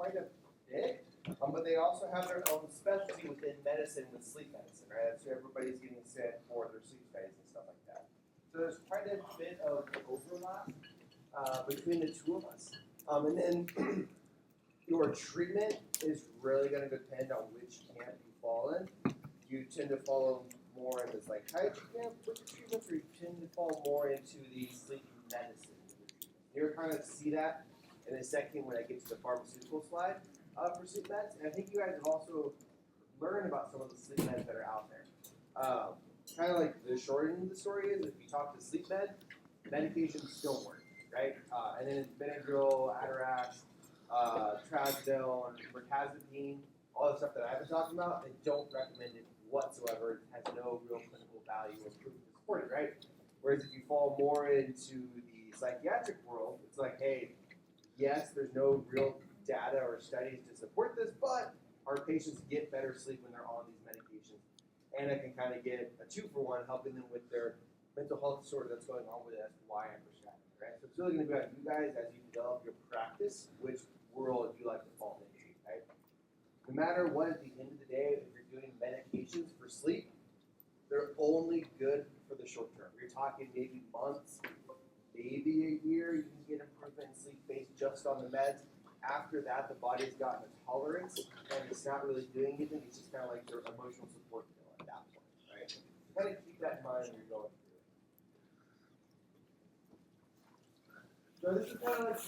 quite a bit, but they also have their own specialty within medicine with sleep medicine, right? So everybody's getting sent for their sleep studies and stuff like that. So there's quite a bit of overlap between the two of us. And then your treatment is really going to depend on which camp you fall in. You tend to follow more in the psychiatry camp with the treatments, or you tend to fall more into the sleep medicine. You'll kind of see that in a second when I get to the pharmaceutical slide for sleep meds. And I think you guys have also learned about some of the sleep meds that are out there. Kind of like the short end of the story is if you talk to sleep med, medications don't work, right? And then Benadryl, Atarax, Trazodone, Mirtazapine, all the stuff that I've been talking about, they don't recommend it whatsoever. It has no real clinical value or proof to support it, right? Whereas if you fall more into the psychiatric world, it's like, hey, yes, there's no real data or studies to support this, but our patients get better sleep when they're on these medications. And I can kind of get a 2-for-1 helping them with their mental health disorder that's going on with it. That's why I'm prescribing it, right? So it's really going to be on you guys as you develop your practice, which world you like to fall into, right? No matter what, at the end of the day, if you're doing medications for sleep, they're only good for the short term. You're talking maybe months, maybe a year, you can get improvement in sleep based just on the meds. After that, the body's gotten a tolerance, and it's not really doing anything. It's just kind of like your emotional support pill at that point, right? So kind of keep that in mind when you're going through it. So this is kind of like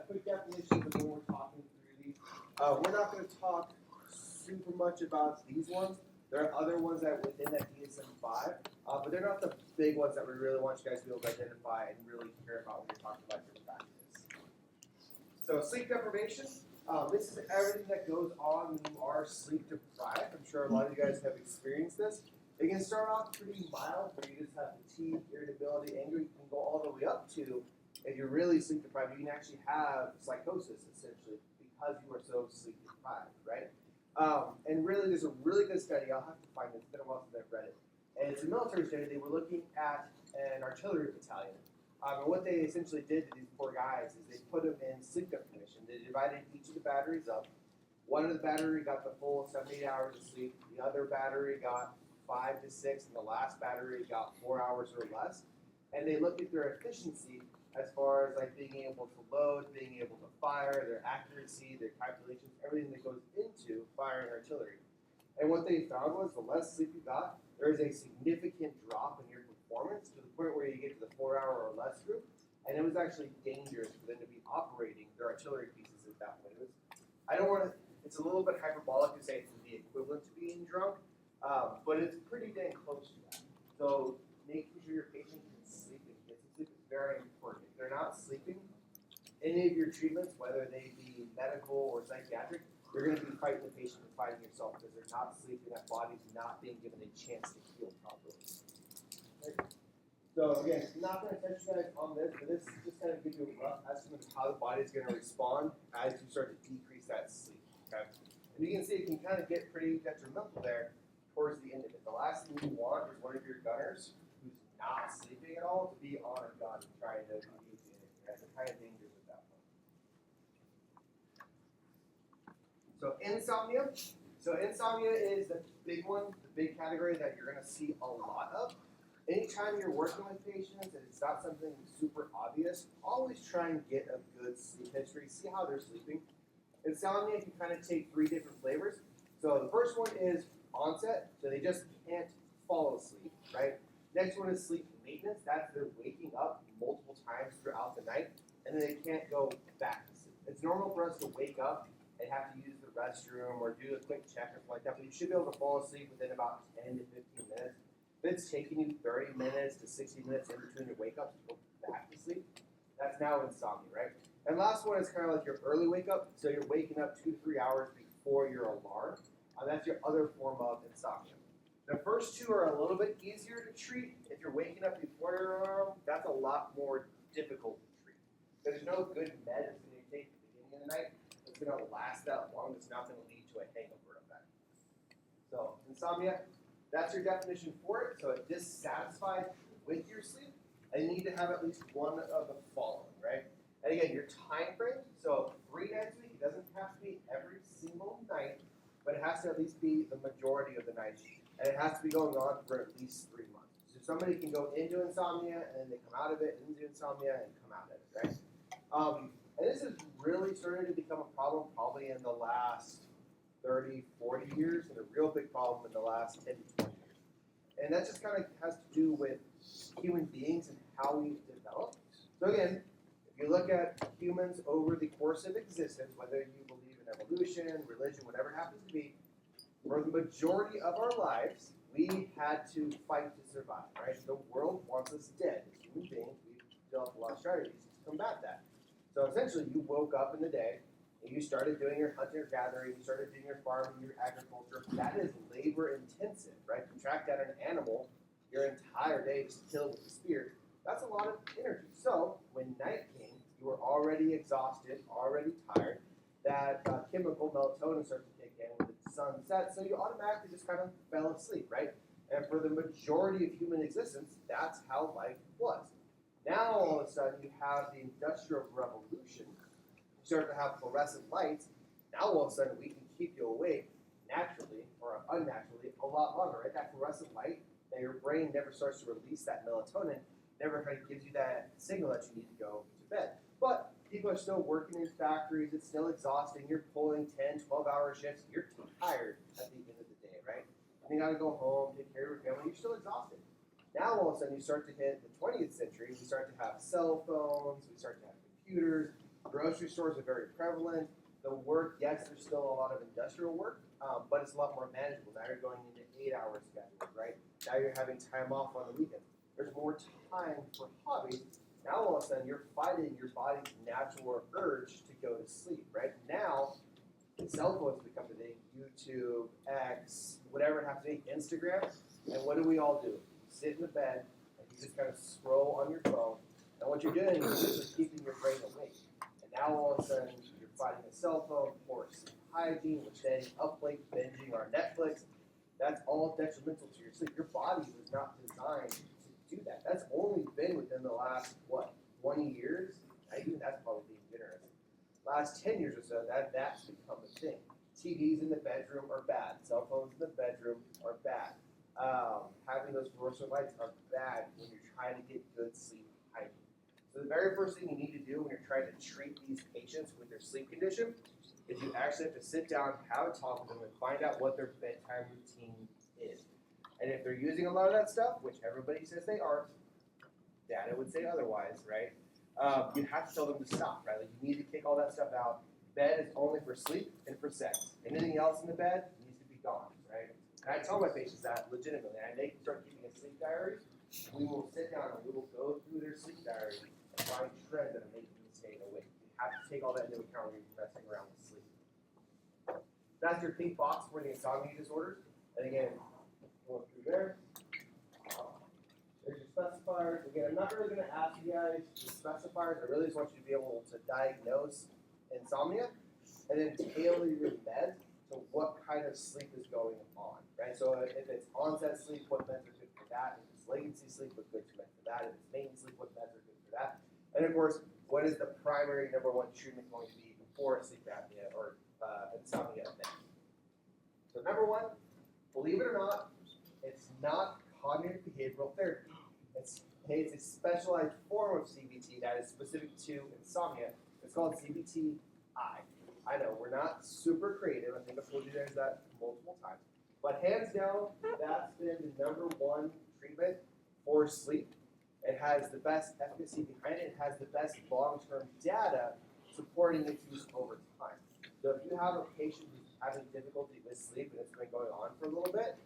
quick definitions of when we're talking through these. We're not going to talk super much about these ones. There are other ones that within that DSM-5, but they're not the big ones that we really want you guys to be able to identify and really care about when you're talking about your practice. So sleep deprivation, this is everything that goes on when you are sleep deprived. I'm sure a lot of you guys have experienced this. It can start off pretty mild, where you just have fatigue, irritability, anger. You can go all the way up to, if you're really sleep deprived, you can actually have psychosis, essentially, because you are so sleep deprived, right? And really, there's a really good study. I'll have to find it. It's been a while since I've read it. And it's a military study. They were looking at an artillery battalion. And what they essentially did to these poor guys is they put them in sleep deprivation. They divided each of the batteries up. One of the battery got the full 78 hours of sleep. The other battery got 5 to 6, and the last battery got 4 hours or less. And they looked at their efficiency as far as like being able to load, being able to fire, their accuracy, their calculations, everything that goes into firing artillery. And what they found was the less sleep you got, there is a significant drop in your performance to the point where you get to the 4-hour or less group. And it was actually dangerous for them to be operating their artillery pieces at that point. It's a little bit hyperbolic to say it's the equivalent to being drunk, but it's pretty dang close to that. So making sure your patient can sleep and get some sleep is very important. If they're not sleeping, any of your treatments, whether they be medical or psychiatric, you're going to be fighting the patient and fighting yourself because they're not sleeping, that body's not being given a chance to heal properly. Right? So again, not going to touch you guys on this, but this just kind of gives you a rough estimate of how the body is going to respond as you start to decrease that sleep. Okay? And you can see it can kind of get pretty detrimental there towards the end of it. The last thing you want is one of your gunners who's not sleeping at all to be on a gun trying to engage in it. Right? It's kind of dangerous at that point. So insomnia. So insomnia is the big one, the big category that you're going to see a lot of. Anytime you're working with patients and it's not something super obvious, always try and get a good sleep history, see how they're sleeping. Insomnia can kind of take 3 different flavors. So the first one is onset, so they just can't fall asleep, right? Next one is sleep maintenance, that's they're waking up multiple times throughout the night, and then they can't go back to sleep. It's normal for us to wake up and have to use the restroom or do a quick check or something like that, but you should be able to fall asleep within about 10 to 15 minutes. If it's taking you 30 minutes to 60 minutes in between your wake-ups to go back to sleep, that's now insomnia, right? And last one is kind of like your early wake-up, so you're waking up 2 to 3 hours before your alarm. That's your other form of insomnia. The first two are a little bit easier to treat. If you're waking up before your alarm, that's a lot more difficult to treat. There's no good medicine you take at the beginning of the night that's going to last that long. It's not going to lead to a hangover effect. So insomnia, that's your definition for it. So it dissatisfied with your sleep, and you need to have at least one of the following, right? And again, your time frame, so 3 nights a week, it doesn't have to has to at least be the majority of the night, and it has to be going on for at least 3 months. So somebody can go into insomnia, and then they come out of it, into insomnia, and come out of it, right? And this has really started to become a problem probably in the last 30, 40 years, and a real big problem in the last 10 to 20 years. And that just kind of has to do with human beings and how we develop. So again, if you look at humans over the course of existence, whether you believe in evolution, religion, whatever it happens to be, for the majority of our lives, we had to fight to survive, right? The world wants us dead. As human beings, we've developed a lot of strategies to combat that. So essentially, you woke up in the day, and you started doing your hunting or gathering, you started doing your farming, your agriculture. That is labor intensive, right? To track down an animal your entire day just to kill it with a spear, that's a lot of energy. So when night came, you were already exhausted, already tired. That chemical melatonin starts to kick in when the sun sets, so you automatically just kind of fell asleep, right? And for the majority of human existence, that's how life was. Now, all of a sudden, you have the Industrial Revolution. You start to have fluorescent lights. Now, all of a sudden, we can keep you awake naturally or unnaturally a lot longer, right? That fluorescent light, now your brain never starts to release that melatonin, never kind of gives you that signal that you need to go to bed. But people are still working in factories. It's still exhausting. You're pulling 10, 12-hour shifts. You're tired at the end of the day, right? And you got to go home, take care of your family. You're still exhausted. Now, all of a sudden, you start to hit the 20th century. We start to have cell phones. We start to have computers. Grocery stores are very prevalent. The work, yes, there's still a lot of industrial work, but it's a lot more manageable. Now you're going into 8-hour schedules, right? Now you're having time off on the weekends. There's more time for hobbies. Now, all of a sudden, you're fighting your body's natural urge to go to sleep, right? Now, cell phones become the thing. YouTube, X, whatever it happens to be, Instagram. And what do we all do? Sit in the bed, and you just kind of scroll on your phone. And what you're doing is just keeping your brain awake. And now all of a sudden, you're fighting a cell phone, poor sleep hygiene, which then up late binging on Netflix. That's all detrimental to your sleep. Your body was not designed to do that. That's only been within the last, 20 years? Even that's probably being generous. Last 10 years or so, that's become a thing. TVs in the bedroom are bad. Cell phones in the bedroom are bad. Having those fluorescent lights are bad when you're trying to get good sleep hygiene. So the very first thing you need to do when you're trying to treat these patients with their sleep condition is you actually have to sit down, have a talk with them, and find out what their bedtime routine is. And if they're using a lot of that stuff, which everybody says they aren't, data would say otherwise, right? You have to tell them to stop, right? Like you need to kick all that stuff out. Bed is only for sleep and for sex. Anything else in the bed needs to be gone, right? And I tell my patients that legitimately, and they can start keeping a sleep diary. We will sit down and we will go through their sleep diary and find trends that are making them stay awake. You have to take all that into account when you're messing around with sleep. That's your pink box for the insomnia disorders. And again, going through there. There's your specifiers. Again, I'm not really going to ask you guys the specifiers. I really just want you to be able to diagnose insomnia and then tailor your meds to what kind of sleep is going on, right? So if it's onset sleep, what meds are good for that? If it's latency sleep, what good meds for that? If it's maintenance sleep, what meds are good for that? And of course, what is the primary number one treatment going to be before sleep apnea or insomnia event? So number one, believe it or not, it's not cognitive behavioral therapy. It's a specialized form of CBT that is specific to insomnia. It's called CBT-I. I know, we're not super creative. I think I've told you guys that multiple times. But hands down, that's been the number one treatment for sleep. It has the best efficacy behind it. It has the best long-term data supporting its use over time. So if you have a patient who's having difficulty with sleep and it's been going on for a little bit,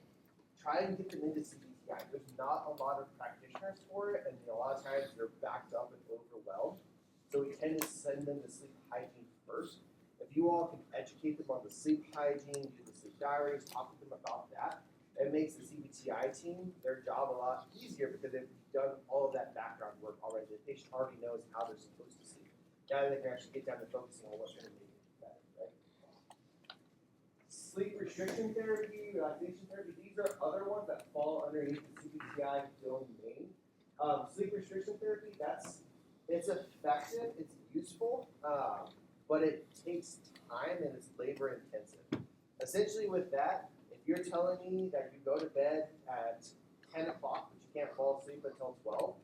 try and get them into CBT-I. There's not a lot of practitioners for it, and a lot of times they're backed up and overwhelmed. So we tend to send them to sleep hygiene first. If you all can educate them on the sleep hygiene, do the sleep diaries, talk to them about that, it makes the CBT-I team, their job a lot easier because they've done all of that background work already. The patient already knows how they're supposed to sleep. Now they can actually get down to focusing on what's going to make it better, right? Sleep restriction therapy, relaxation therapy, these are other ones that fall underneath the CBT-I domain. Sleep restriction therapy, it's effective, it's useful, but it takes time and it's labor intensive. Essentially with that, if you're telling me that you go to bed at 10 o'clock, but you can't fall asleep until 12,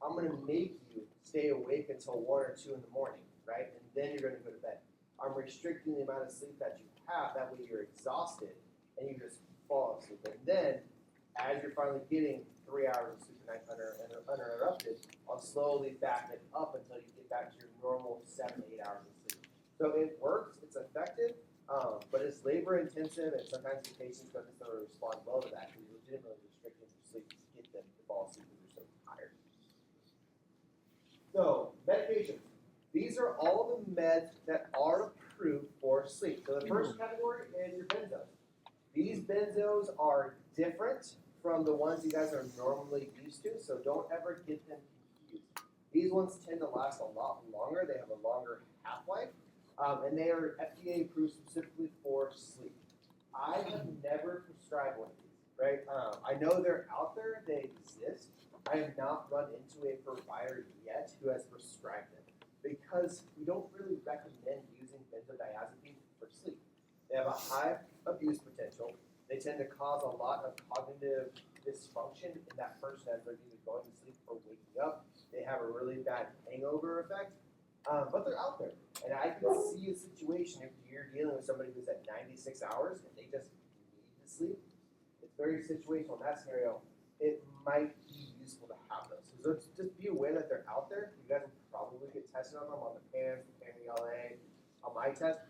I'm going to make you stay awake until 1 or 2 in the morning, right? And then you're going to go to bed. I'm restricting the amount of sleep that you have. That way you're exhausted and you just fall asleep. And then, as you're finally getting 3 hours of sleep a night uninterrupted, I'll slowly back it up until you get back to your normal 7 to 8 hours of sleep. So it works, it's effective, but it's labor intensive, and sometimes the patients don't necessarily respond well to that because you're legitimately restricting their sleep to get them to fall asleep because they're so tired. So, medications. These are all the meds that are approved for sleep. So the first category is your benzos. These benzos are different from the ones you guys are normally used to, so don't ever get them confused. These ones tend to last a lot longer. They have a longer half-life, and they are FDA approved specifically for sleep. I have never prescribed one of these, right? I know they're out there. They exist. I have not run into a provider yet who has prescribed them because we don't really recommend using benzodiazepines for sleep. They have a high abuse potential. They tend to cause a lot of cognitive dysfunction in that person as they're either going to sleep or waking up. They have a really bad hangover effect, but they're out there. And I can see a situation if you're dealing with somebody who's at 96 hours and they just need to sleep. It's very situational in that scenario. It might be useful to have those. So just be aware that they're out there. You guys will probably get tested on them on the PANS, the PAN-ELA, on my test,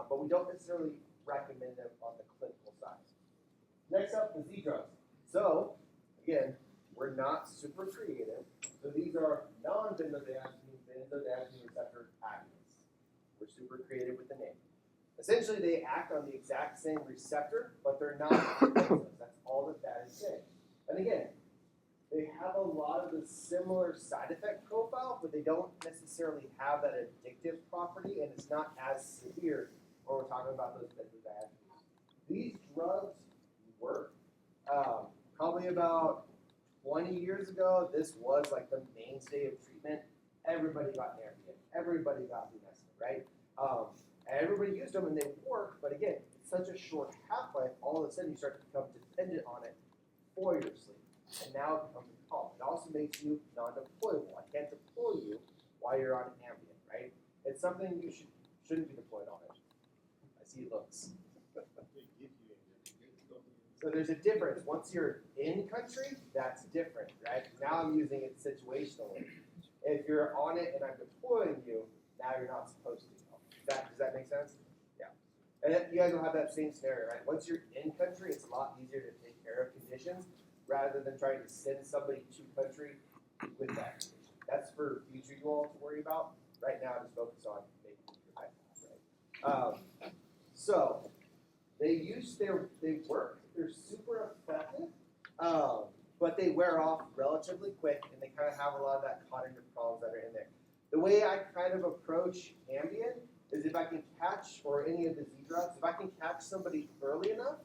but we don't necessarily recommend them on the clinical side. Next up, the Z drugs. So, again, we're not super creative. So these are non-benzodiazepine receptor agonists. We're super creative with the name. Essentially, they act on the exact same receptor, but they're not benzos. That's all that is saying. And again, they have a lot of the similar side effect profile, but they don't necessarily have that addictive property, and it's not as severe when we're talking about those benzodiazepines. These drugs work. Probably about 20 years ago, this was like the mainstay of treatment. Everybody got Ambien. Everybody got Lumesta, right? And everybody used them, and they work, but again, it's such a short half-life, all of a sudden you start to become dependent on it for your sleep. And now it becomes a problem. It also makes you non-deployable. I can't deploy you while you're on Ambien, right? It's something you shouldn't be deployed on it. I see looks. So there's a difference. Once you're in country, that's different, right? Now I'm using it situationally. If you're on it and I'm deploying you, now you're not supposed to. Does that make sense? Yeah. And you guys will have that same scenario, right? Once you're in country, it's a lot easier to take care of conditions rather than trying to send somebody to country with that condition. That's for future you all to worry about. Right now, just focus on making your life, right? So they work. They're super effective, but they wear off relatively quick, and they kind of have a lot of that cognitive problems that are in there. The way I kind of approach Ambien is if I can catch, or any of the Z drugs, if I can catch somebody early enough,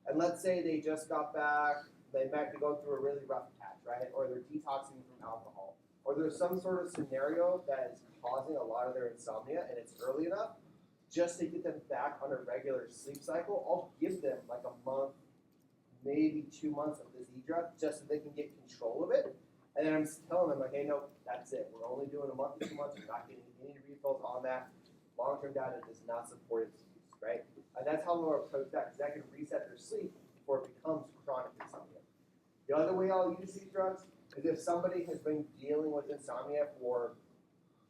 and let's say they just got back, they might be going through a really rough patch, right? Or they're detoxing from alcohol, or there's some sort of scenario that is causing a lot of their insomnia, and it's early enough, just to get them back on a regular sleep cycle, I'll give them like a month, maybe 2 months of the Z drug, just so they can get control of it. And then I'm just telling them, like, hey, no, that's it. We're only doing a month to 2 months. You're not getting any refills on that. Long-term data does not support its use, right? And that's how we'll approach that, because that can reset their sleep before it becomes chronic insomnia. The other way I'll use these drugs is if somebody has been dealing with insomnia for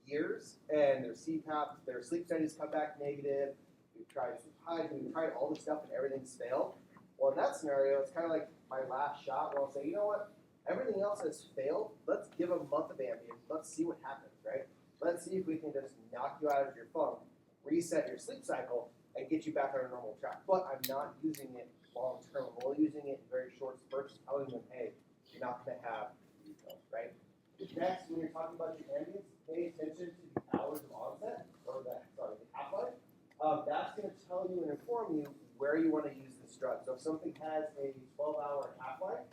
years and their CPAP, their sleep studies come back negative, we've tried hydrogen, we've tried all this stuff and everything's failed. Well, in that scenario, it's kind of like my last shot where I'll say, you know what? Everything else has failed. Let's give a month of Ambien. Let's see what happens, right? Let's see if we can just knock you out of your funk, reset your sleep cycle, and get you back on a normal track. But I'm not using it long term. I'm only using it in very short spurts, telling them, hey, you're not going to have refills, right? Next, when you're talking about your ambience, pay attention to the hours of onset, or the half-life. That's going to tell you and inform you where you want to use this drug. So if something has a 12-hour half-life,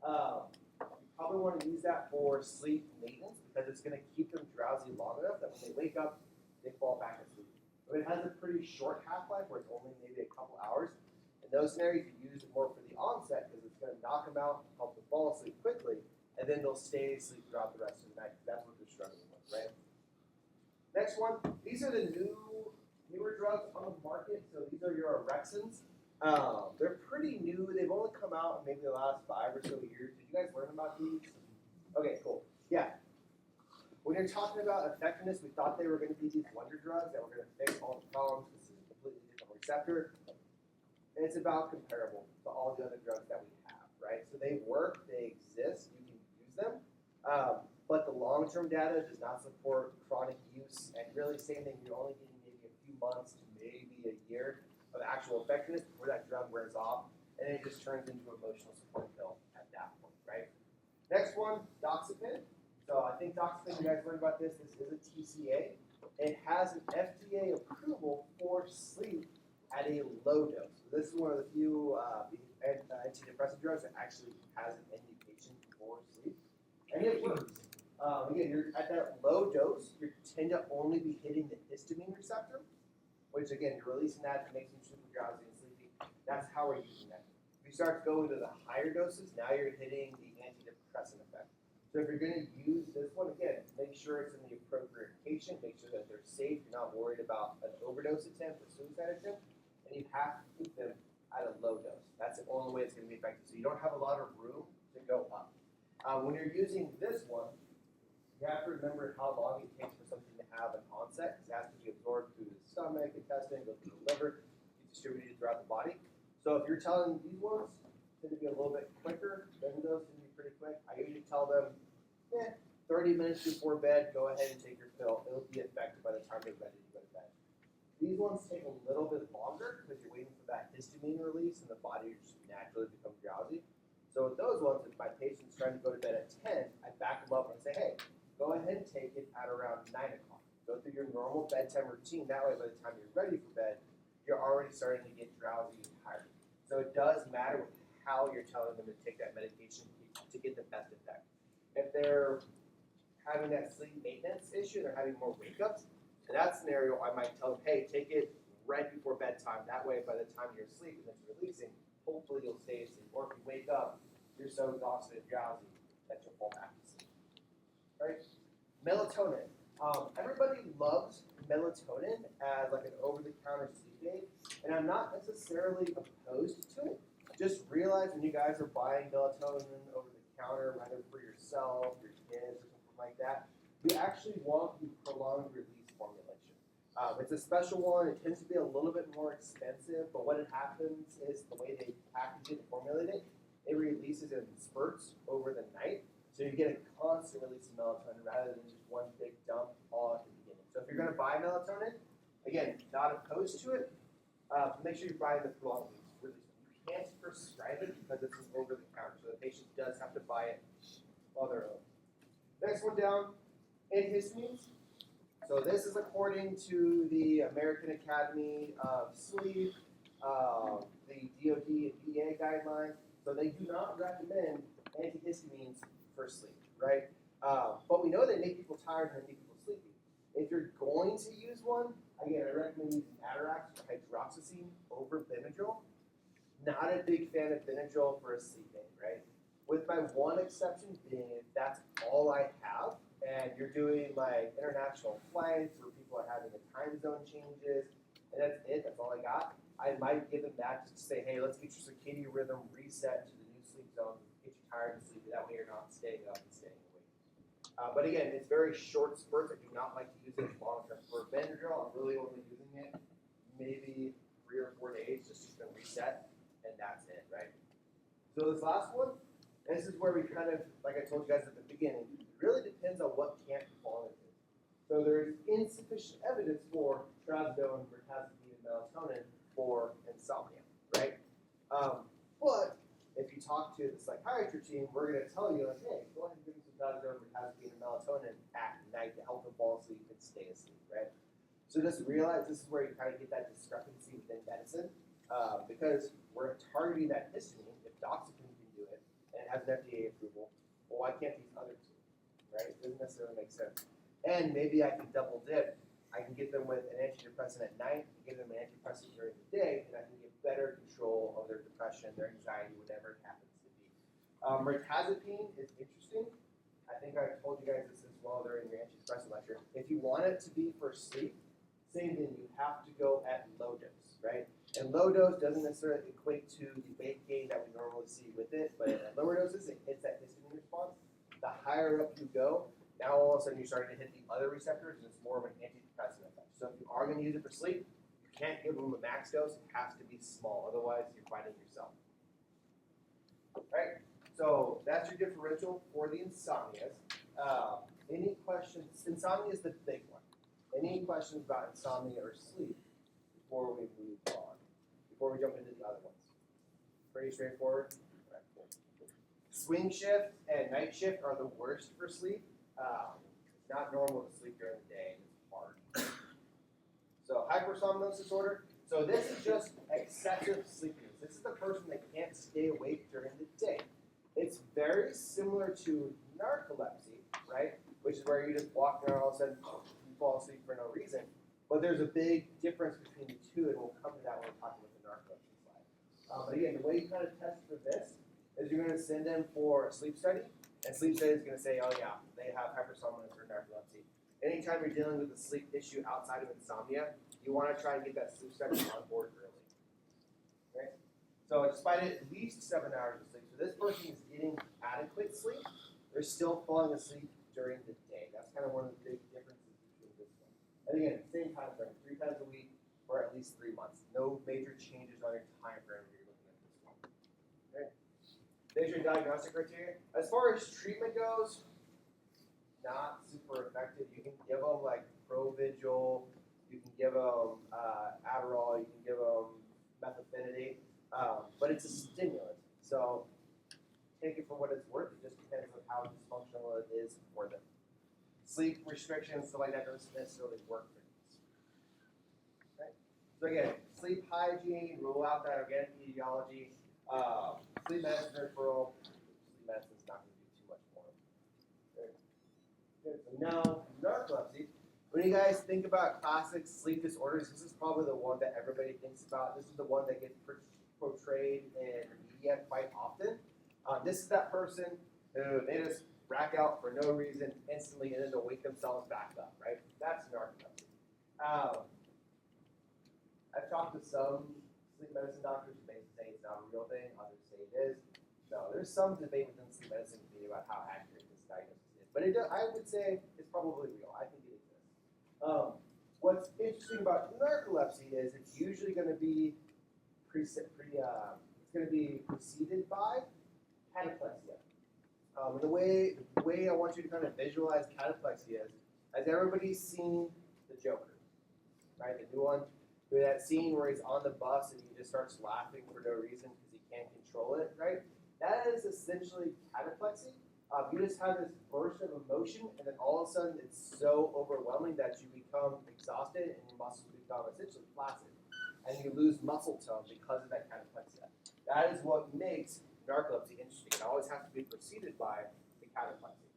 you probably want to use that for sleep maintenance because it's going to keep them drowsy long enough that when they wake up, they fall back asleep. If it has a pretty short half-life where it's only maybe a couple hours, those scenarios, you use it more for the onset because it's going to knock them out, help them fall asleep quickly, and then they'll stay asleep throughout the rest of the night. That's what they're struggling with, right? Next one, these are the newer drugs on the market. So these are your orexins. They're pretty new. They've only come out in maybe the last 5 or so years. Did you guys learn about these? Okay, cool. Yeah. When you're talking about effectiveness, we thought they were going to be these wonder drugs that were going to fix all the problems. This is a completely different receptor. And it's about comparable to all the other drugs that we have, right? So they work, they exist, you can use them. But the long-term data does not support chronic use. And really same thing, you're only getting maybe a few months to maybe a year of actual effectiveness before that drug wears off. And it just turns into an emotional support pill at that point, right? Next one, doxepin. So I think doxepin, you guys learned about this. This is a TCA. It has an FDA approval for sleep at a low dose. So this is one of the few antidepressant drugs that actually has an indication for sleep. And it works. Again, you're at that low dose, you tend to only be hitting the histamine receptor, which again, you're releasing that to make you super drowsy and sleepy. That's how we're using that. If you start to go into the higher doses, now you're hitting the antidepressant effect. So if you're going to use this one, again, make sure it's in the appropriate patient, make sure that they're safe, you're not worried about an overdose attempt or suicide attempt, and you have to keep them at a low dose. That's the only way it's going to be effective. So you don't have a lot of room to go up. When you're using this one, you have to remember how long it takes for something to have an onset, because it has to be absorbed through the stomach, intestine, go through the liver, be distributed throughout the body. So if you're telling these ones tend to be a little bit quicker, then those tend to be pretty quick. I usually tell them, 30 minutes before bed, go ahead and take your pill. It'll be effective by the time you're ready to go to bed. These ones take a little bit longer because you're waiting for that histamine release and the body just naturally becomes drowsy. So with those ones, if my patient's trying to go to bed at 10, I back them up and say, hey, go ahead and take it at around 9 o'clock. Go through your normal bedtime routine. That way, by the time you're ready for bed, you're already starting to get drowsy and tired. So it does matter with how you're telling them to take that medication to get the best effect. If they're having that sleep maintenance issue, they're having more wake-ups, in that scenario, I might tell them, hey, take it right before bedtime. That way, by the time you're asleep and it's releasing, hopefully you'll stay asleep. Or if you wake up, you're so exhausted and drowsy that you'll fall back to sleep. Right? Melatonin. Everybody loves melatonin as like an over-the-counter sleep aid, and I'm not necessarily opposed to it. Just realize when you guys are buying melatonin over the counter, whether for yourself, your kids, or something like that, you actually want the prolonged release formulation. It's a special one. It tends to be a little bit more expensive, but what happens is the way they package it and formulate it, it releases in spurts over the night. So you get a constant release of melatonin rather than just one big dump all at the beginning. So if you're going to buy melatonin, again, not opposed to it, make sure you're buying the prolonged release. You can't prescribe it because it's over the counter. So the patient does have to buy it on their own. Next one down, antihistamines. So this is according to the American Academy of Sleep, the DOD and VA guidelines. So they do not recommend antihistamines for sleep, right? But we know they make people tired and they make people sleepy. If you're going to use one, again, I recommend using Atarax or hydroxyzine over Benadryl. Not a big fan of Benadryl for a sleep aid, right? With my one exception being if that's all I have, and you're doing like international flights where people are having the time zone changes, and that's it, that's all I got, I might give them that just to say, hey, let's get your circadian rhythm reset to the new sleep zone, get you tired and sleepy, that way you're not staying up and staying awake. But again, it's very short spurts. I do not like to use it long term. For Benadryl, I'm really only using it maybe 3 or 4 days just to reset, and that's it, right? So this last one, this is where we kind of, like I told you guys at the beginning, it really depends on what camp you fall into. So there is insufficient evidence for trazodone, mirtazapine, and melatonin for insomnia, right? But if you talk to the psychiatry team, we're going to tell you, like, hey, go ahead and give me some trazodone, mirtazapine, and melatonin at night to help them fall asleep and stay asleep, right? So just realize this is where you kind of get that discrepancy within medicine, because we're targeting that histamine. If doxepin can do it and it has an FDA approval, well, why can't these other two, right? It doesn't necessarily make sense. And maybe I can double dip. I can get them with an antidepressant at night, give them an antidepressant during the day, and I can get better control control of their depression, their anxiety, whatever it happens to be. Mirtazapine is interesting. I think I told you guys this as well during your antidepressant lecture. If you want it to be for sleep, same thing, you have to go at low dose, right? And low dose doesn't necessarily equate to the weight gain that we normally see with it, but at lower doses, it hits that histamine response. The higher up you go, now all of a sudden you're starting to hit the other receptors, and it's more of an antidepressant effect. So if you are going to use it for sleep, you can't give them a max dose. It has to be small, otherwise you're fighting yourself. Right? So that's your differential for the insomnias. Any questions? Insomnia is the big one. Any questions about insomnia or sleep before we move on? Before we jump into the other ones? Pretty straightforward. Right, cool. Swing shift and night shift are the worst for sleep. It's not normal to sleep during the day. It's hard. So hypersomnolence disorder. So this is just excessive sleepiness. This is the person that can't stay awake during the day. It's very similar to narcolepsy, right? Which is where you just walk around all of a sudden, you fall asleep for no reason. But there's a big difference between the two, and we'll come to that when we're talking about the narcolepsy slide. But again, the way you kind of test for this is you're going to send them for a sleep study, and sleep study is going to say, oh yeah, they have hypersomnolence or narcolepsy. Anytime you're dealing with a sleep issue outside of insomnia, you want to try and get that sleep study on board early. Okay? So despite at least 7 hours of sleep, so this person is getting adequate sleep, they're still falling asleep during the day. That's kind of one of the big differences between this one. And again, same time frame, 3 times a week for at least 3 months. No major changes on your time frame when you're looking at this one. Okay. There's your diagnostic criteria. As far as treatment goes, not super effective. You can give them like Provigil, you can give them Adderall, you can give them methylphenidate, but it's a stimulant. So take it for what it's worth. It just depends on how dysfunctional it is for them. Sleep restrictions, stuff like that, doesn't necessarily work for these. Okay? So again, sleep hygiene, rule out that organic etiology, sleep medicine referral. Sleep medicine is not going to do too much more. Okay. Good. So now, narcolepsy. When you guys think about classic sleep disorders, this is probably the one that everybody thinks about. This is the one that gets portrayed in media quite often. This is that person who they just rack out for no reason instantly and then they'll wake themselves back up, right? That's narcolepsy. I've talked to some sleep medicine doctors who basically say it's not a real thing, others say it is. No, there's some debate within the sleep medicine community about how accurate this diagnosis is. But I would say it's probably real. I think it exists. What's interesting about narcolepsy is it's usually going to be preceded by cataplexy. The way I want you to kind of visualize cataplexy is, has everybody seen The Joker? Right, the new one? That scene where he's on the bus and he just starts laughing for no reason because he can't control it, right? That is essentially cataplexy. You just have this burst of emotion, and then all of a sudden it's so overwhelming that you become exhausted and your muscles become essentially flaccid, and you lose muscle tone because of that cataplexy. That is what makes narcolepsy interesting. It always has to be preceded by the cataplexy.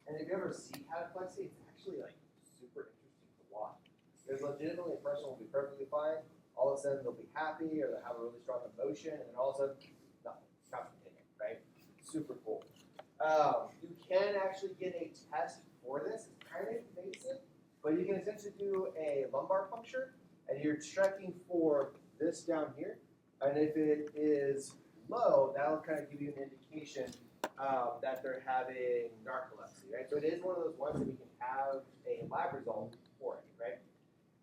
And if you ever see cataplexy, it's actually like super interesting to watch. There's legitimately a person will be perfectly fine. All of a sudden they'll be happy or they'll have a really strong emotion, and then all of a sudden nothing. Stop continuing, right? Super cool. You can actually get a test for this. It's kind of invasive, but you can essentially do a lumbar puncture, and you're checking for this down here. And if it is low, that'll kind of give you an indication that they're having narcolepsy, right? So it is one of those ones that we can have a lab result for it, right?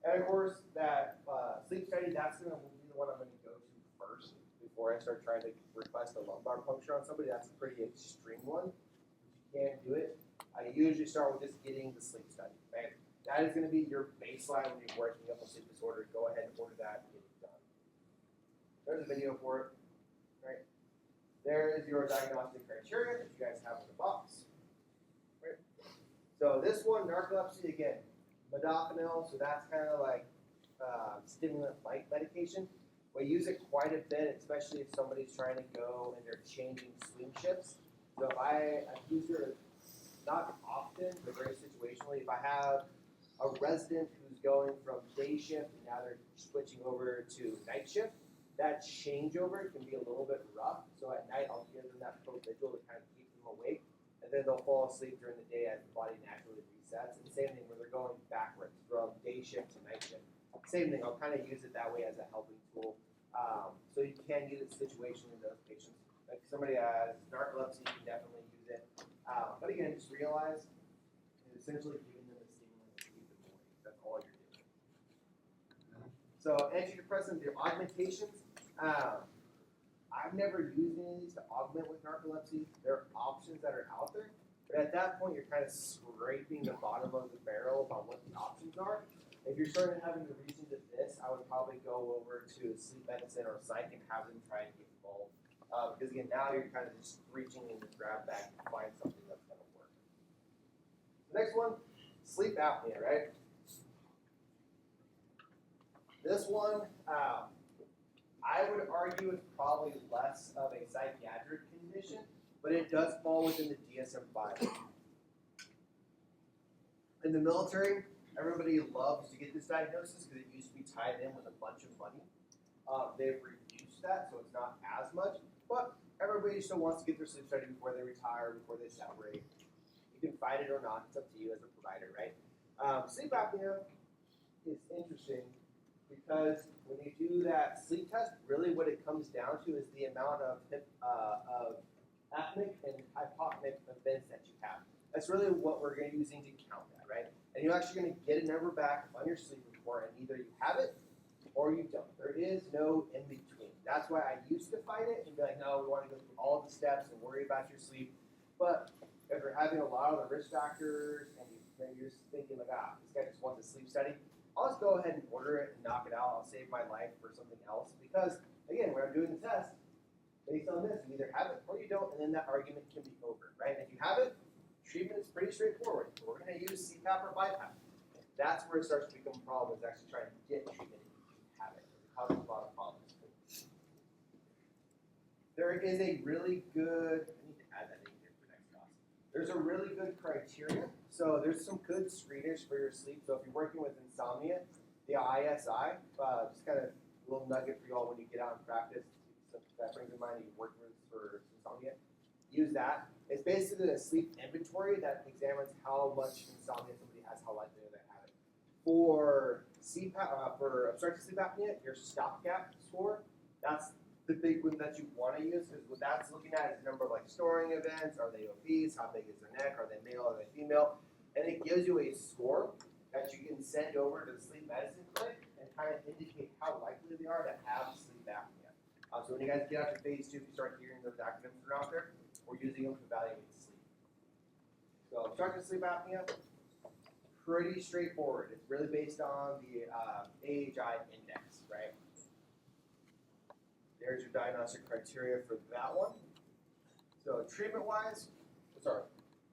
And of course, that sleep study, that's going to be the one I'm going to go to first before I start trying to request a lumbar puncture on somebody. That's a pretty extreme one. You can't do it. I usually start with just getting the sleep study, right? That is going to be your baseline when you're working up a sleep disorder. Go ahead and order that and get it done. There's a video for it, right? There is your diagnostic criteria that you guys have in the box, right? So this one, narcolepsy, again, modafinil, so that's kind of like stimulant-like medication. We use it quite a bit, especially if somebody's trying to go and they're changing swing shifts. So if I use it not often, but very situationally. If I have a resident who's going from day shift and now they're switching over to night shift, that changeover can be a little bit rough. So at night, I'll give them that provigil to kind of keep them awake, and then they'll fall asleep during the day as the body naturally resets. And the same thing when they're going backwards from day shift to night shift. Same thing, I'll kind of use it that way as a helping tool. So you can use it situationally in those patients. Like somebody has narcolepsy, you can definitely use it. But again, just realize it's essentially giving them a stimulant to keep them awake. That's all you're doing. So antidepressants, the augmentations. I've never used any of these to augment with narcolepsy. There are options that are out there, but at that point, you're kind of scraping the bottom of the barrel about what the options are. If you're starting having to reach into this, I would probably go over to sleep medicine or psych and have them try and get involved. Because again, now you're kind of just reaching in the grab bag to find something that's going to work. The next one, sleep apnea, right? This one, I would argue it's probably less of a psychiatric condition, but it does fall within the DSM-5. In the military, everybody loves to get this diagnosis because it used to be tied in with a bunch of money. They've reduced that, so it's not as much, but everybody still wants to get their sleep study before they retire, before they separate. You can fight it or not, it's up to you as a provider, right? Sleep apnea is interesting because when you do that sleep test, really what it comes down to is the amount of apneic and hypopneic events that you have. That's really what we're using to count that, right? And you're actually going to get a number back on your sleep report, and either you have it or you don't. There is no in between. That's why I used to fight it and be like, no, we want to go through all the steps and worry about your sleep. But if you're having a lot of the risk factors and you're just thinking like, this guy just wants a sleep study, I'll just go ahead and order it and knock it out. I'll save my life for something else. Because, again, when I'm doing the test, based on this, you either have it or you don't, and then that argument can be over, right? If you have it, treatment is pretty straightforward. We're going to use CPAP or BiPAP. That's where it starts to become a problem, is actually trying to get treatment if you have it. It causes a lot of problems. There is a really good, I need to add that in here for next class. There's a really good criteria. So there's some good screeners for your sleep. So if you're working with insomnia, the ISI, just kind of a little nugget for you all when you get out and practice. That brings in mind that you work with for insomnia. Use that. It's basically a sleep inventory that examines how much insomnia somebody has, how likely they have it. For CPAP, for obstructive sleep apnea, your stopgap score, that's the big one that you want to use, because what that's looking at is the number of like snoring events. Are they obese? How big is their neck? Are they male? Are they female? And it gives you a score that you can send over to the sleep medicine clinic and kind of indicate how likely they are to have sleep apnea. So when you guys get out to phase 2, you start hearing those acronyms that are out there. We're using them to evaluate sleep. So obstructive sleep apnea, pretty straightforward. It's really based on the AHI index, right? There's your diagnostic criteria for that one. So treatment-wise,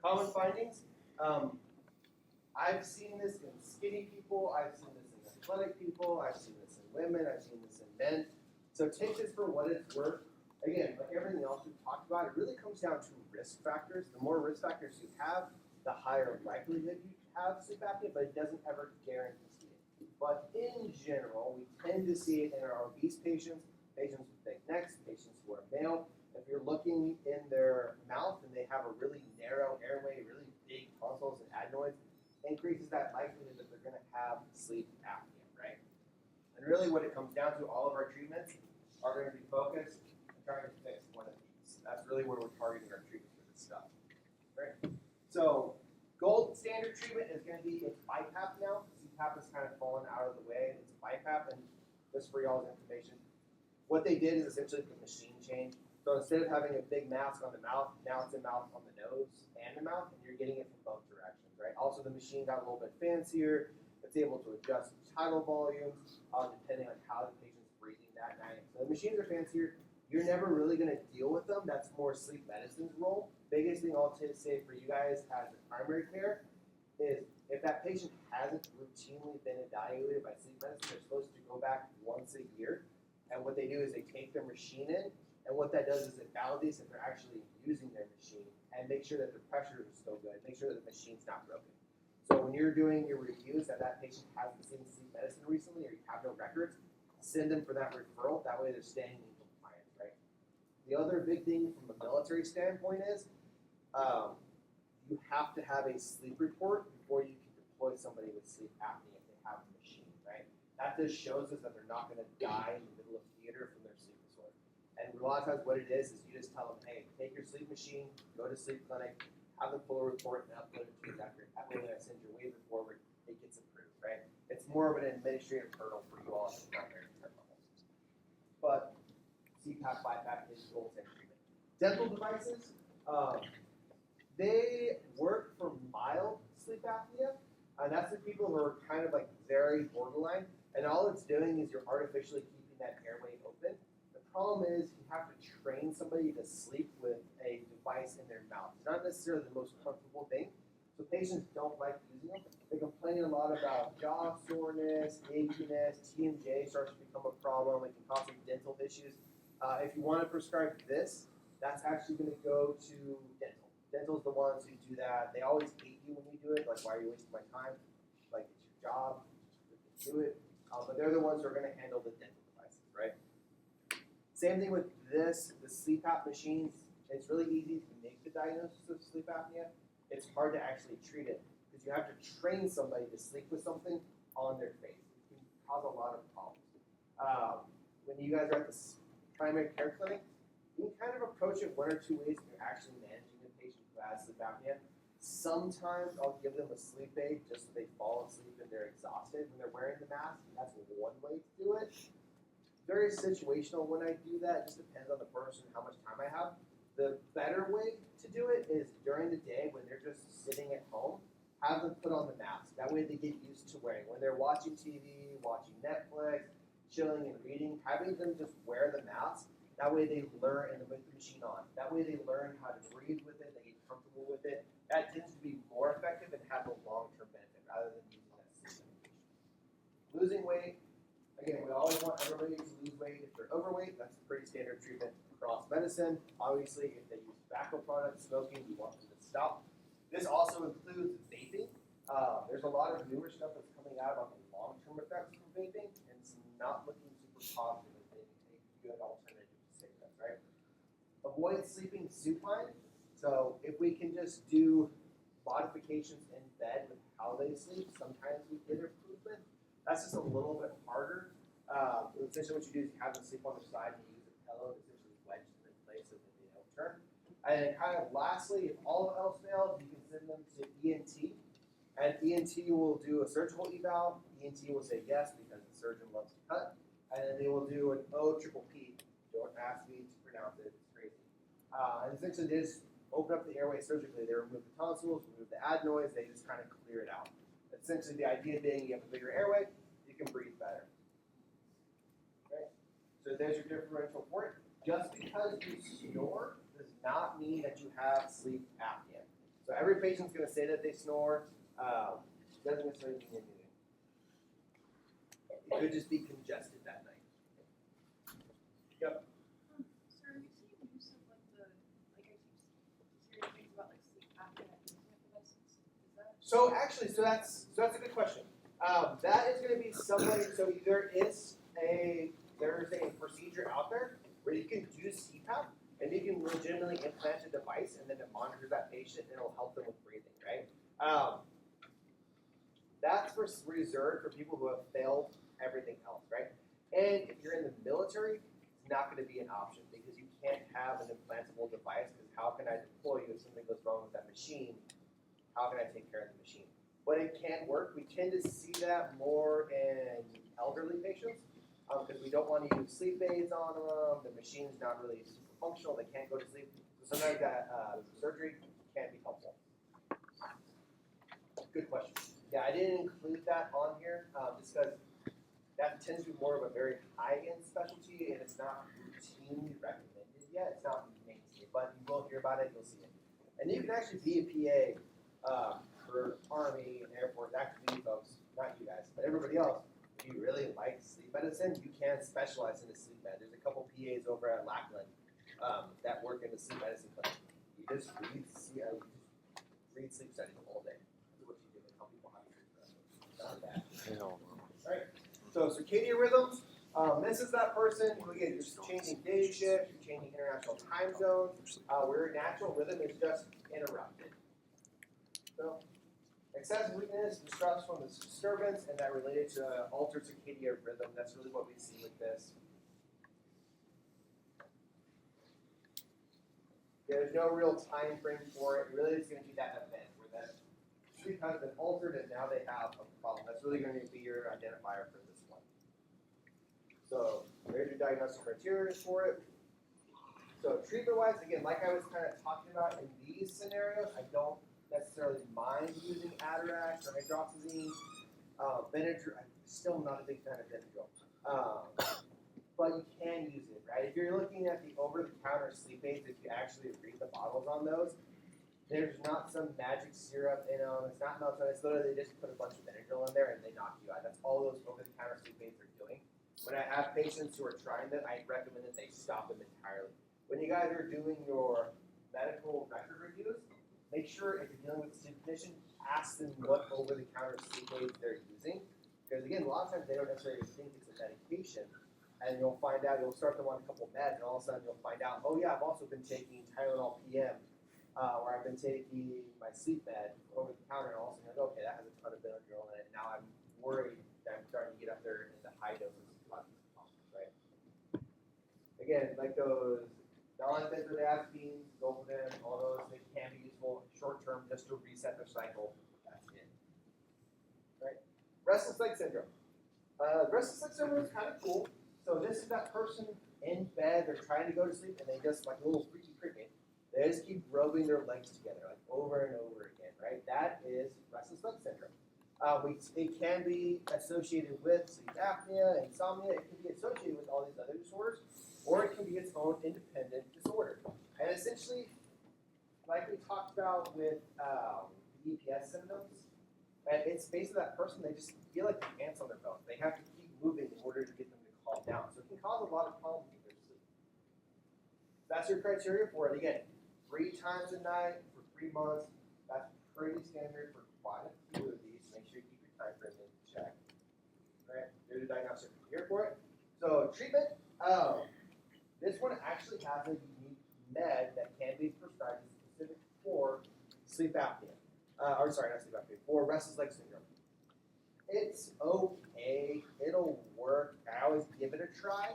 common findings. I've seen this in skinny people. I've seen this in athletic people. I've seen this in women. I've seen this in men. So take this for what it's worth. Again, like everything else we've talked about, it really comes down to risk factors. The more risk factors you have, the higher likelihood you have sleep apnea, but it doesn't ever guarantee it. But in general, we tend to see it in our obese patients, patients with big necks, patients who are male. If you're looking in their mouth and they have a really narrow airway, really big tonsils and adenoids, increases that likelihood that they're going to have sleep apnea, right? And really what it comes down to, all of our treatments are going to be focused on trying to fix one of these. That's really where we're targeting our treatment for this stuff, right? So gold standard treatment is going to be BiPAP now. CPAP has kind of fallen out of the way. It's BiPAP, and just for y'all's information, what they did is essentially the machine change. So instead of having a big mask on the mouth, now it's a mouth on the nose and the mouth, and you're getting it from both directions, right? Also, the machine got a little bit fancier. It's able to adjust tidal volumes depending on how the patient's breathing that night. So the machines are fancier. You're never really going to deal with them. That's more sleep medicine's role. Biggest thing I'll say for you guys as a primary care is if that patient hasn't routinely been evaluated by sleep medicine, they're supposed to go back once a year. And what they do is they take their machine in, and what that does is it validates that they're actually using their machine and make sure that the pressure is still good, make sure that the machine's not broken. So when you're doing your reviews that patient hasn't seen sleep medicine recently or you have no records, send them for that referral. That way they're staying in compliance, right? The other big thing from a military standpoint is you have to have a sleep report before you can deploy somebody with sleep apnea if they have a machine, right? That just shows us that they're not going to die in the middle of theater from their sleep disorder. And a lot of times what it is you just tell them, hey, take your sleep machine, go to sleep clinic, have them pull a report and upload it to your doctor. That way when I send your waiver forward, it gets approved, right? It's more of an administrative hurdle for you all at the primary care level. But CPAP, BiPAP is gold standard treatment. Dental devices, they work for mild sleep apnea, and that's the people who are kind of like very borderline, and all it's doing is you're artificially keeping that airway open. The problem is you have to train somebody to sleep with a device in their mouth. It's not necessarily the most comfortable thing, so patients don't like using them. They complain a lot about jaw soreness, achiness, TMJ starts to become a problem. It can cause some dental issues. If you want to prescribe this, that's actually going to go to dental. Dental's the ones who do that. They always hate you when you do it. Like, why are you wasting my time? Like, it's your job. You do it. But they're the ones who are going to handle the dental devices, right? Same thing with this, the CPAP machines. It's really easy to make the diagnosis of sleep apnea. It's hard to actually treat it because you have to train somebody to sleep with something on their face. It can cause a lot of problems. When you guys are at the primary care clinic, you can kind of approach it one or two ways when you're actually managing a patient who has sleep apnea. Sometimes I'll give them a sleep aid just so they fall asleep and they're exhausted when they're wearing the mask. That's one way to do it. Very situational when I do that. It just depends on the person and how much time I have. The better way to do it is during the day when they're just sitting at home, have them put on the mask. That way they get used to wearing. When they're watching TV, watching Netflix, chilling and reading, having them just wear the mask. That way they learn, and with the machine on. That way they learn how to breathe with it, they get comfortable with it. That tends to be more effective and have a long-term benefit rather than using that sleep medication. Losing weight, again, we always want everybody to lose weight. If they're overweight, that's a pretty standard treatment across medicine. Obviously, if they use tobacco products, smoking, we want them to stop. This also includes vaping. There's a lot of newer stuff that's coming out about the long-term effects from vaping, and it's not looking super positive as vaping a good alternative. Right? Avoid sleeping supine. So if we can just do modifications in bed with how they sleep, sometimes we get improvement. That's just a little bit harder. Essentially what you do is you have them sleep on their side and you use a pillow to essentially wedge them in place so that they don't turn. And then kind of lastly, if all else fails, you can send them to ENT. And ENT will do a surgical eval. ENT will say yes because the surgeon loves to cut. And then they will do an OPPP. Don't ask me to pronounce it, it's crazy. And essentially they just open up the airway surgically. They remove the tonsils, remove the adenoids, they just kind of clear it out. Essentially the idea being you have a bigger airway, you can breathe better. Okay? So there's your differential for it. Just because you snore does not mean that you have sleep apnea. So every patient's going to say that they snore. Doesn't necessarily mean anything. It could just be congested that night. Yep. So are you seeing use of like the, like I keep hearing things about like sleep apnea and devices? Is that? So actually, that's a good question. That is going to be somebody. So there's a procedure out there where you can do CPAP and you can legitimately implant a device and then it monitors that patient and it'll help them with breathing, right? That's reserved for people who have failed everything else, right? And if you're in the military, not going to be an option because you can't have an implantable device because how can I deploy you if something goes wrong with that machine? How can I take care of the machine? But it can work. We tend to see that more in elderly patients because we don't want to use sleep aids on them. The machine's not really super functional. They can't go to sleep. So sometimes that surgery can be helpful. Good question. Yeah, I didn't include that on here just because that tends to be more of a very high-end specialty, and it's not routinely recommended yet. It's not mainstream, but you will hear about it. You'll see it. And you can actually be a PA for Army and Air Force active duty folks, not you guys, but everybody else. If you really like sleep medicine, you can specialize in the sleep med. There's a couple PAs over at Lackland that work in the sleep medicine clinic. You just read sleep studies all day. That's what you do to help people how to treat them. Not bad. All right. So circadian rhythms, This is that person who, again, you're changing day shift, you're changing international time zones, where your natural rhythm is just interrupted. So, excessive weakness, distress from this disturbance, and that related to altered circadian rhythm. That's really what we see with this. There's no real time frame for it. It really is going to be that event where that sleep has been altered and now they have a problem. That's really going to be your identifier for this one. So there's your diagnostic criteria for it. So treatment-wise, again, like I was kind of talking about in these scenarios, I don't necessarily mind using Atarax or hydroxyzine. Benadryl, I'm still not a big fan of Benadryl. But you can use it, right? If you're looking at the over-the-counter sleep aids, if you actually read the bottles on those, there's not some magic syrup in them. It's not melatonin. It's literally they just put a bunch of Benadryl in there and they knock you out. That's all those over-the-counter sleep aids are doing. When I have patients who are trying them, I recommend that they stop them entirely. When you guys are doing your medical record reviews, make sure if you're dealing with a sleep condition, ask them what over-the-counter sleep aids they're using. Because again, a lot of times they don't necessarily think it's a medication. And you'll find out, you'll start them on a couple meds, and all of a sudden you'll find out, oh yeah, I've also been taking Tylenol PM, or I've been taking my sleep med over the counter, and all of a sudden you're like, okay, that has a ton of Benadryl in it. Now I'm worried that I'm starting to get up there in the high doses of these problems, right? Again, like those non-benzodiazepines, Zolpidem, all those, they can be useful short term just to reset their cycle. That's it. Right? Restless leg syndrome. Restless leg syndrome is kind of cool. So this is that person in bed, they're trying to go to sleep, and they just, like a little freaky cricket, they just keep rubbing their legs together, like over and over again, right? That is restless leg syndrome. It can be associated with sleep apnea, insomnia. It can be associated with all these other disorders, or it can be its own independent disorder. And essentially, like we talked about with the EPS symptoms, and it's basically that person, they just feel like the ants on their belt. They have to keep moving in order to get them to calm down. So it can cause a lot of problems with their sleep. That's your criteria for it. Again, 3 times a night for 3 months. That's pretty standard for quite a few of these. Make sure you keep your time frame in check. All right, here's the diagnostic criteria for it. So treatment, this one actually has a unique med that can be prescribed specific for sleep apnea. Or sorry, not sleep apnea, for restless leg syndrome. It's okay. It'll work. I always give it a try.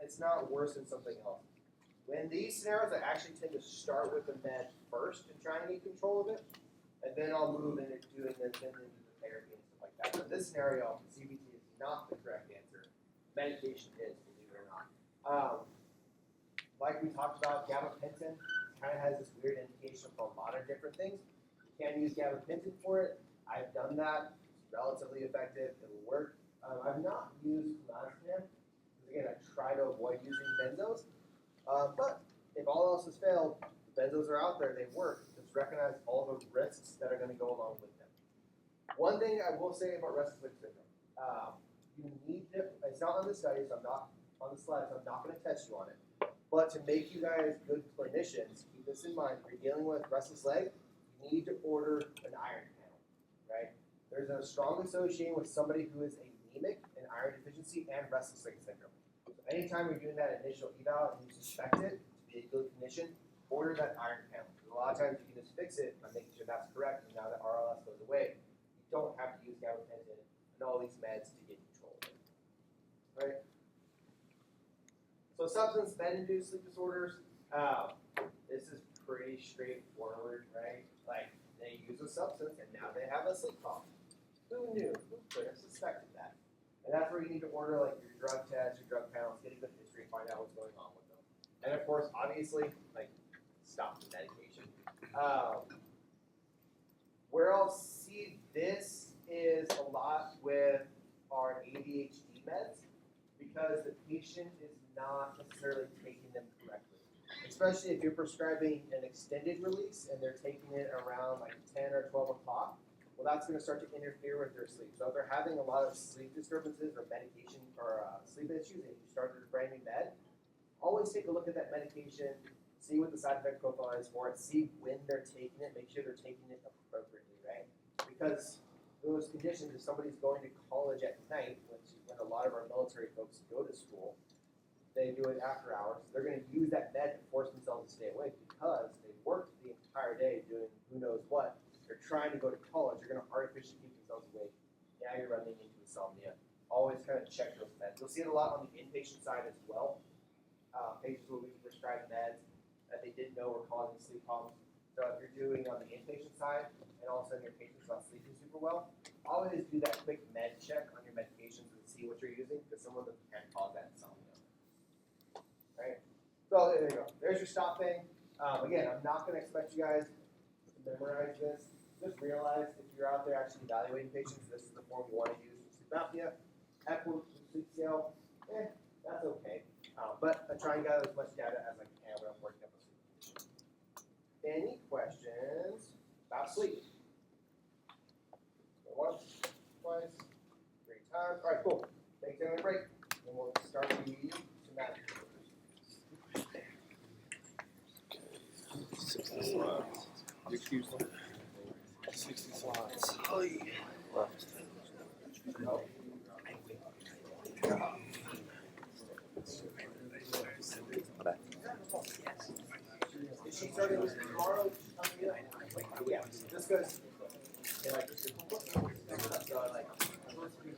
It's not worse than something else. In these scenarios, I actually tend to start with the med first and try and get control of it, and then I'll move into doing this and into the therapy and stuff like that. But in this scenario, CBT is not the correct answer. Medication is, believe it or not. Like we talked about, gabapentin kind of has this weird indication for a lot of different things. You can use gabapentin for it. I've done that. It's relatively effective. It'll work. I've not used clonazepam. Again, I try to avoid using benzos. But if all else has failed, the benzos are out there. They work. Just recognize all the risks that are going to go along with them. One thing I will say about restless leg syndrome, you need to, it's not on the study, so I'm not on the slide, so I'm not going to test you on it. But to make you guys good clinicians, keep this in mind. If you're dealing with restless leg, you need to order an iron panel, right? There's a strong association with somebody who is anemic and iron deficiency and restless leg syndrome. So anytime you're doing that initial eval and you suspect it to be a good clinician, order that iron panel. Because a lot of times you can just fix it by making sure that's correct, and now that RLS goes away, you don't have to use gabapentin and all these meds to get control of it, right? So substance med-induced sleep disorders, this is pretty straightforward, right? Like, they use a substance and now they have a sleep problem. Who knew? Who could have suspected that? And that's where you need to order like your drug test, your drug panels, get a good history, find out what's going on with them. And of course, obviously, like, stop the medication. Where I'll see this is a lot with our ADHD meds because the patient is not necessarily taking them correctly. Especially if you're prescribing an extended release and they're taking it around like 10 or 12 o'clock, well, that's going to start to interfere with their sleep. So if they're having a lot of sleep disturbances or medication or sleep issues and you started a brand new med, always take a look at that medication, see what the side effect profile is for it, see when they're taking it, make sure they're taking it appropriately, right? Because those conditions, if somebody's going to college at night, when and a lot of our military folks go to school, they do it after hours. They're going to use that med to force themselves to stay awake because they worked the entire day doing who knows what. They're trying to go to college. They're going to artificially keep themselves awake. Now you're running into insomnia. Always kind of check those meds. You'll see it a lot on the inpatient side as well. Patients where we prescribe meds that they didn't know were causing sleep problems. So if you're doing on the inpatient side and all of a sudden your patient's not sleeping super well, always do that quick med check on your medications and see what you're using because some of them can cause that insomnia. Right? So there you go. There's your stop thing. Again, I'm not going to expect you guys to memorize this. Just realize if you're out there actually evaluating patients, this is the form you want to use for sleep apnea. Epworth sleep scale, that's okay. But I try and gather as much data as I can when I'm working up a sleep condition. Any questions about sleep? Once, twice, 3 times. All right, cool. Take a break, and we'll start the somatic. 60 slides. 60 slides. Left. No. Is she starting with tomorrow? Yeah, just because. So like,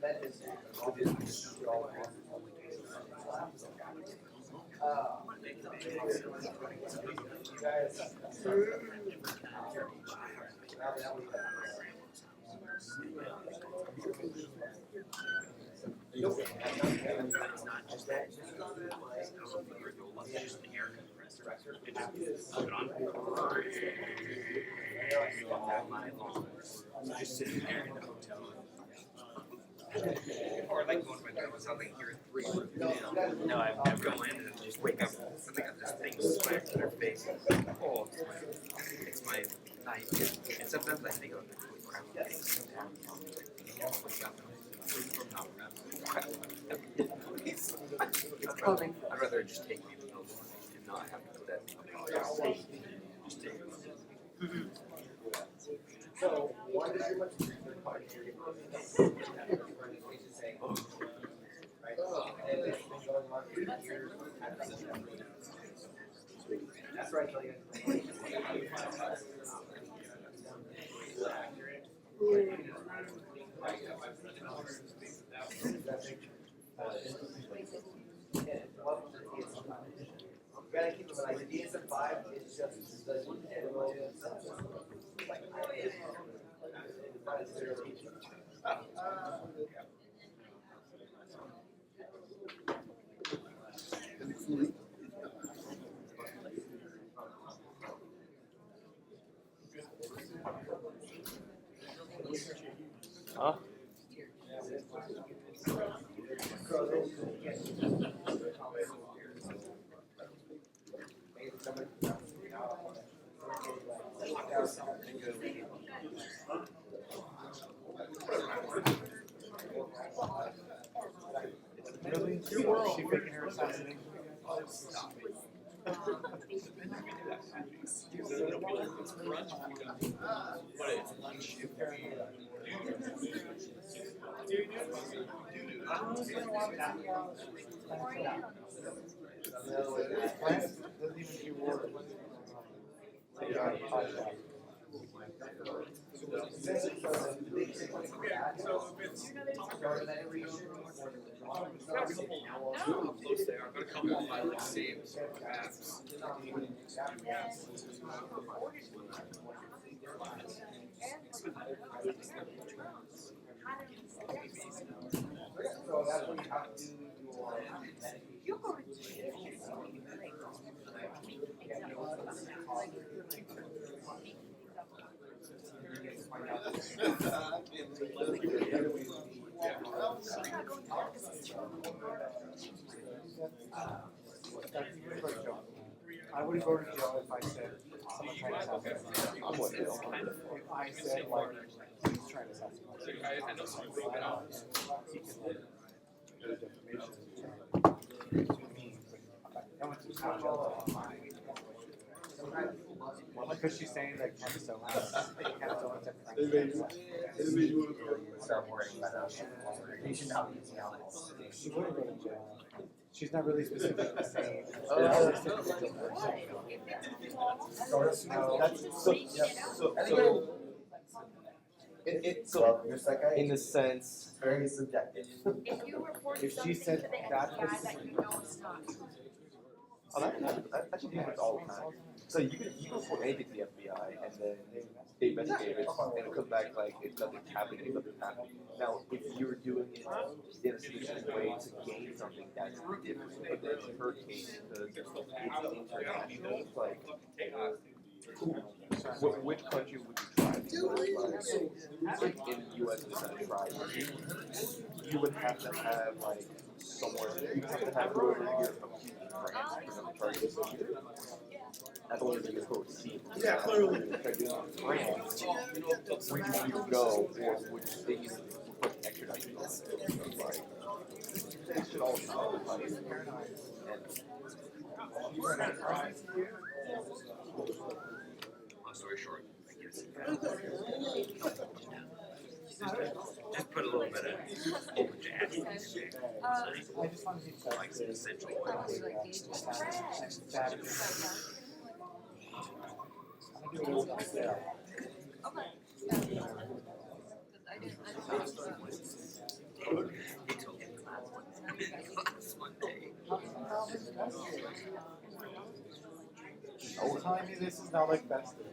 that is you guys. Just sitting there in the hotel. Or like going to my grandma's house like here at 3. No, I've never go in and just wake up. I think I've just things slammed in their face. Oh, it's my night. And sometimes I think, holy crap, I'm getting sick now. It's clothing. I'd rather just take the pills and not have to go that. Just take it. So, one is your much right? And it's been going on for years. That's right, so you gotta keep them like the DSM-5 is just the like not necessarily. Huh? Really? Is she faking her assassination? Doesn't even do work. How close they are. I'm gonna come on by like same apps. So that's when you have to do your I would go to jail if I said someone tried to assassinate me. If I said like he's trying to assassinate me. I know some broke it off. He can like do defamation. No one's just not jail. Because she's saying that Candace Owens Start worrying about it. You should not be using alcohol. she wouldn't go to jail. She's not really specifically saying. No, so your psychiatrist In the sense, very subjective. If you report If she something said to the that FBI was- that you know is not true. oh, that should happen all the time. So you can report anything to the FBI, and then they investigate it, and it comes back like it's nothing happening, it's nothing happening. Now, if you're doing it in a specific way to gain something, that's different. But then in her case, because it's international, it's like, which country would you try to go? Like in the U.S., it's not a try. You would have to have like somewhere. You would have to have whoever you're accusing in France for them to charge you either. That's only the overseas. Yeah, clearly. If they're doing it in France, where do you go, or would they even put extradition on it? Like, they should all know. Like, Long story short, I guess. Just put a little bit of open jazz in there. I just want to be Like some essential oils. that. I'm gonna do a little bit of that. He told me last Monday. Don't tell me this is not like that's the.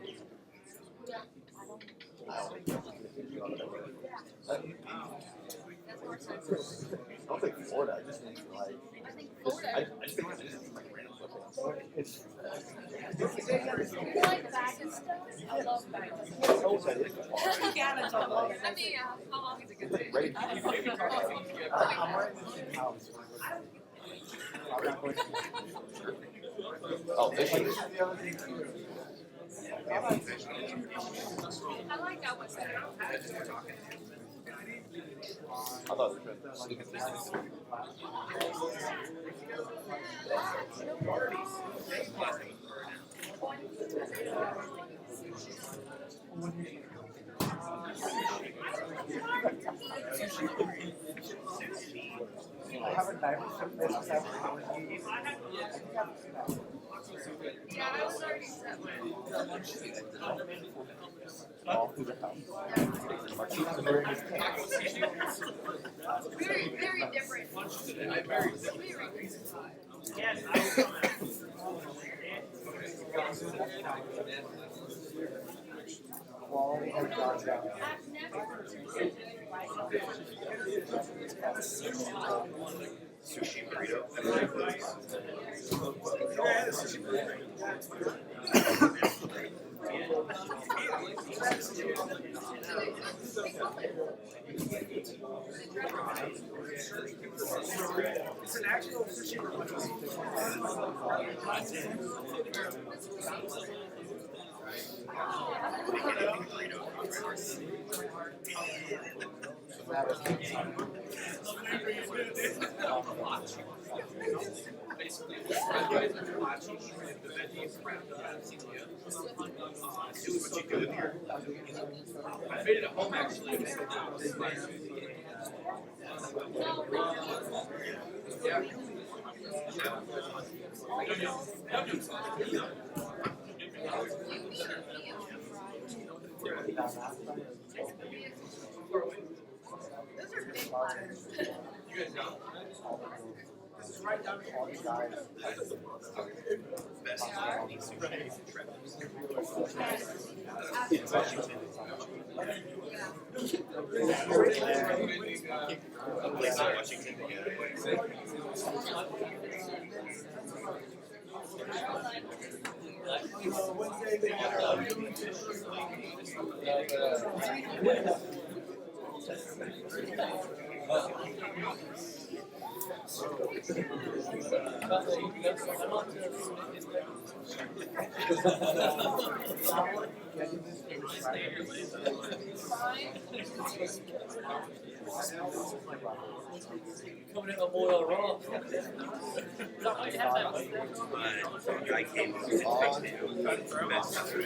I don't think Florida. I just think like. I just think this is like random flip. It's You like bag and stuff? I love bag and stuff. Yeah, that's all. I mean, how long is it gonna take? Ready for you, baby. I'm wearing this in house. I'm not going to. Oh, this Like, is. this is the other thing too. I like that one better. I thought it was I have a diamond ship business. Yeah, I was already set with. all through the house. Very, very different. Quality has gone down. Sushi burrito. It's an actual sushi Basically, it was what you do here. I made it at home actually. Yeah. Those are big platters. You guys know? This is right down here. Best Chinese sushi trip. A place in Washington. Coming in a boil raw. Guy came over to mess up the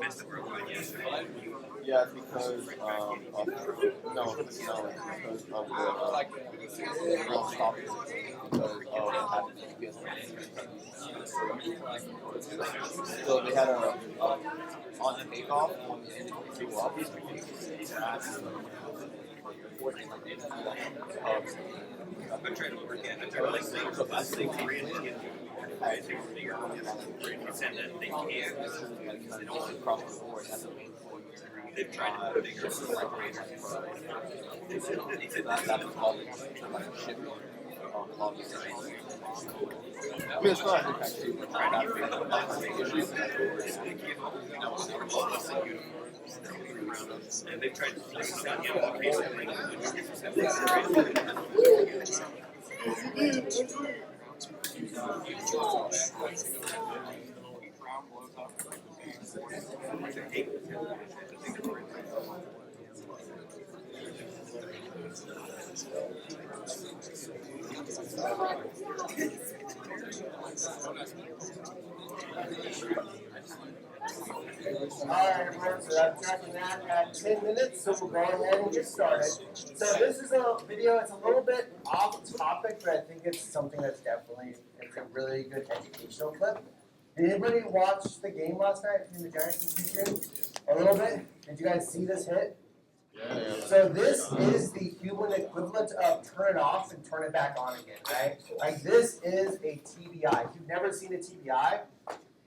messed up our wine yesterday. Yeah, it's because no, it's because of the real stop because of so they had a on the takeoff when the engine flew up. I've been trying to work in. I try to like make the best thing for you to get guys to figure out and send that they can because they don't Across the board, that's they've tried to put bigger separators. They said that's all like shipping on these things. I mean, it's not actually trying to figure out the issues. and they've tried to like send you know, Alright, everyone, so I'm tracking that at 10 minutes, so we'll go ahead and get started. So this is a video, it's a little bit off topic, but I think it's something that's definitely, it's a really good educational clip. Did anybody watch the game last night between the Giants and Patriots? A little bit? Did you guys see this hit? Yeah. So this is the human equivalent of turn it off and turn it back on again, right? Like this is a TBI. If you've never seen a TBI,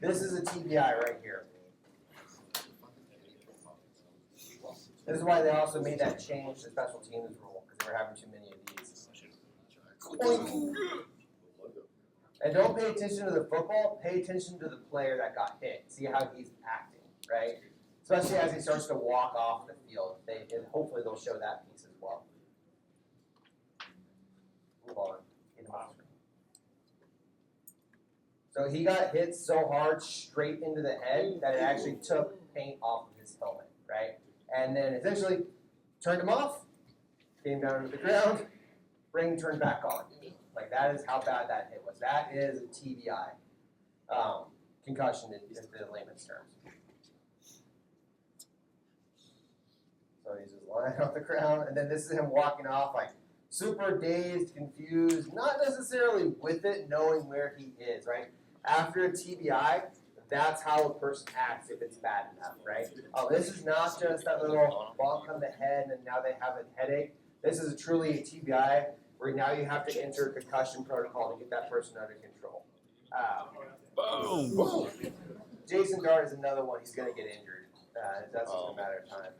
this is a TBI right here. This is why they also made that change to special teams rule, because they were having too many of these. And don't pay attention to the football, pay attention to the player that got hit. See how he's acting, right? Especially as he starts to walk off the field. And hopefully they'll show that piece as well. Move on. Get him off screen. So he got hit so hard straight into the head that it actually took paint off of his helmet, right? And then essentially turned him off, came down to the ground, ring turned back on. Like that is how bad that hit was. That is a TBI, concussion in the layman's terms. So he's just lying on the ground, and then this is him walking off like super dazed, confused, not necessarily with it, knowing where he is, right? After a TBI, that's how a person acts if it's bad enough, right? Oh, this is not just that little bump on the head and now they have a headache. This is truly a TBI where now you have to enter a concussion protocol to get that person under control. Boom. Jason Dart is another one. He's going to get injured. That's just a matter of time.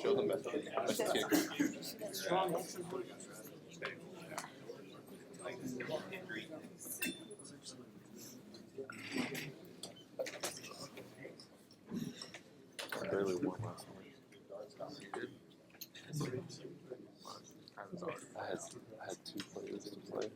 Show them better. I barely won last night. I had two players in play.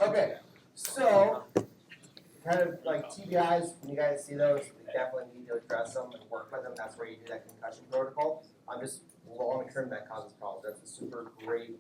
Okay, so kind of like TBIs, when you guys see those, you definitely need to address them and work with them. That's where you do that concussion protocol. Just long term that causes problems. That's a super great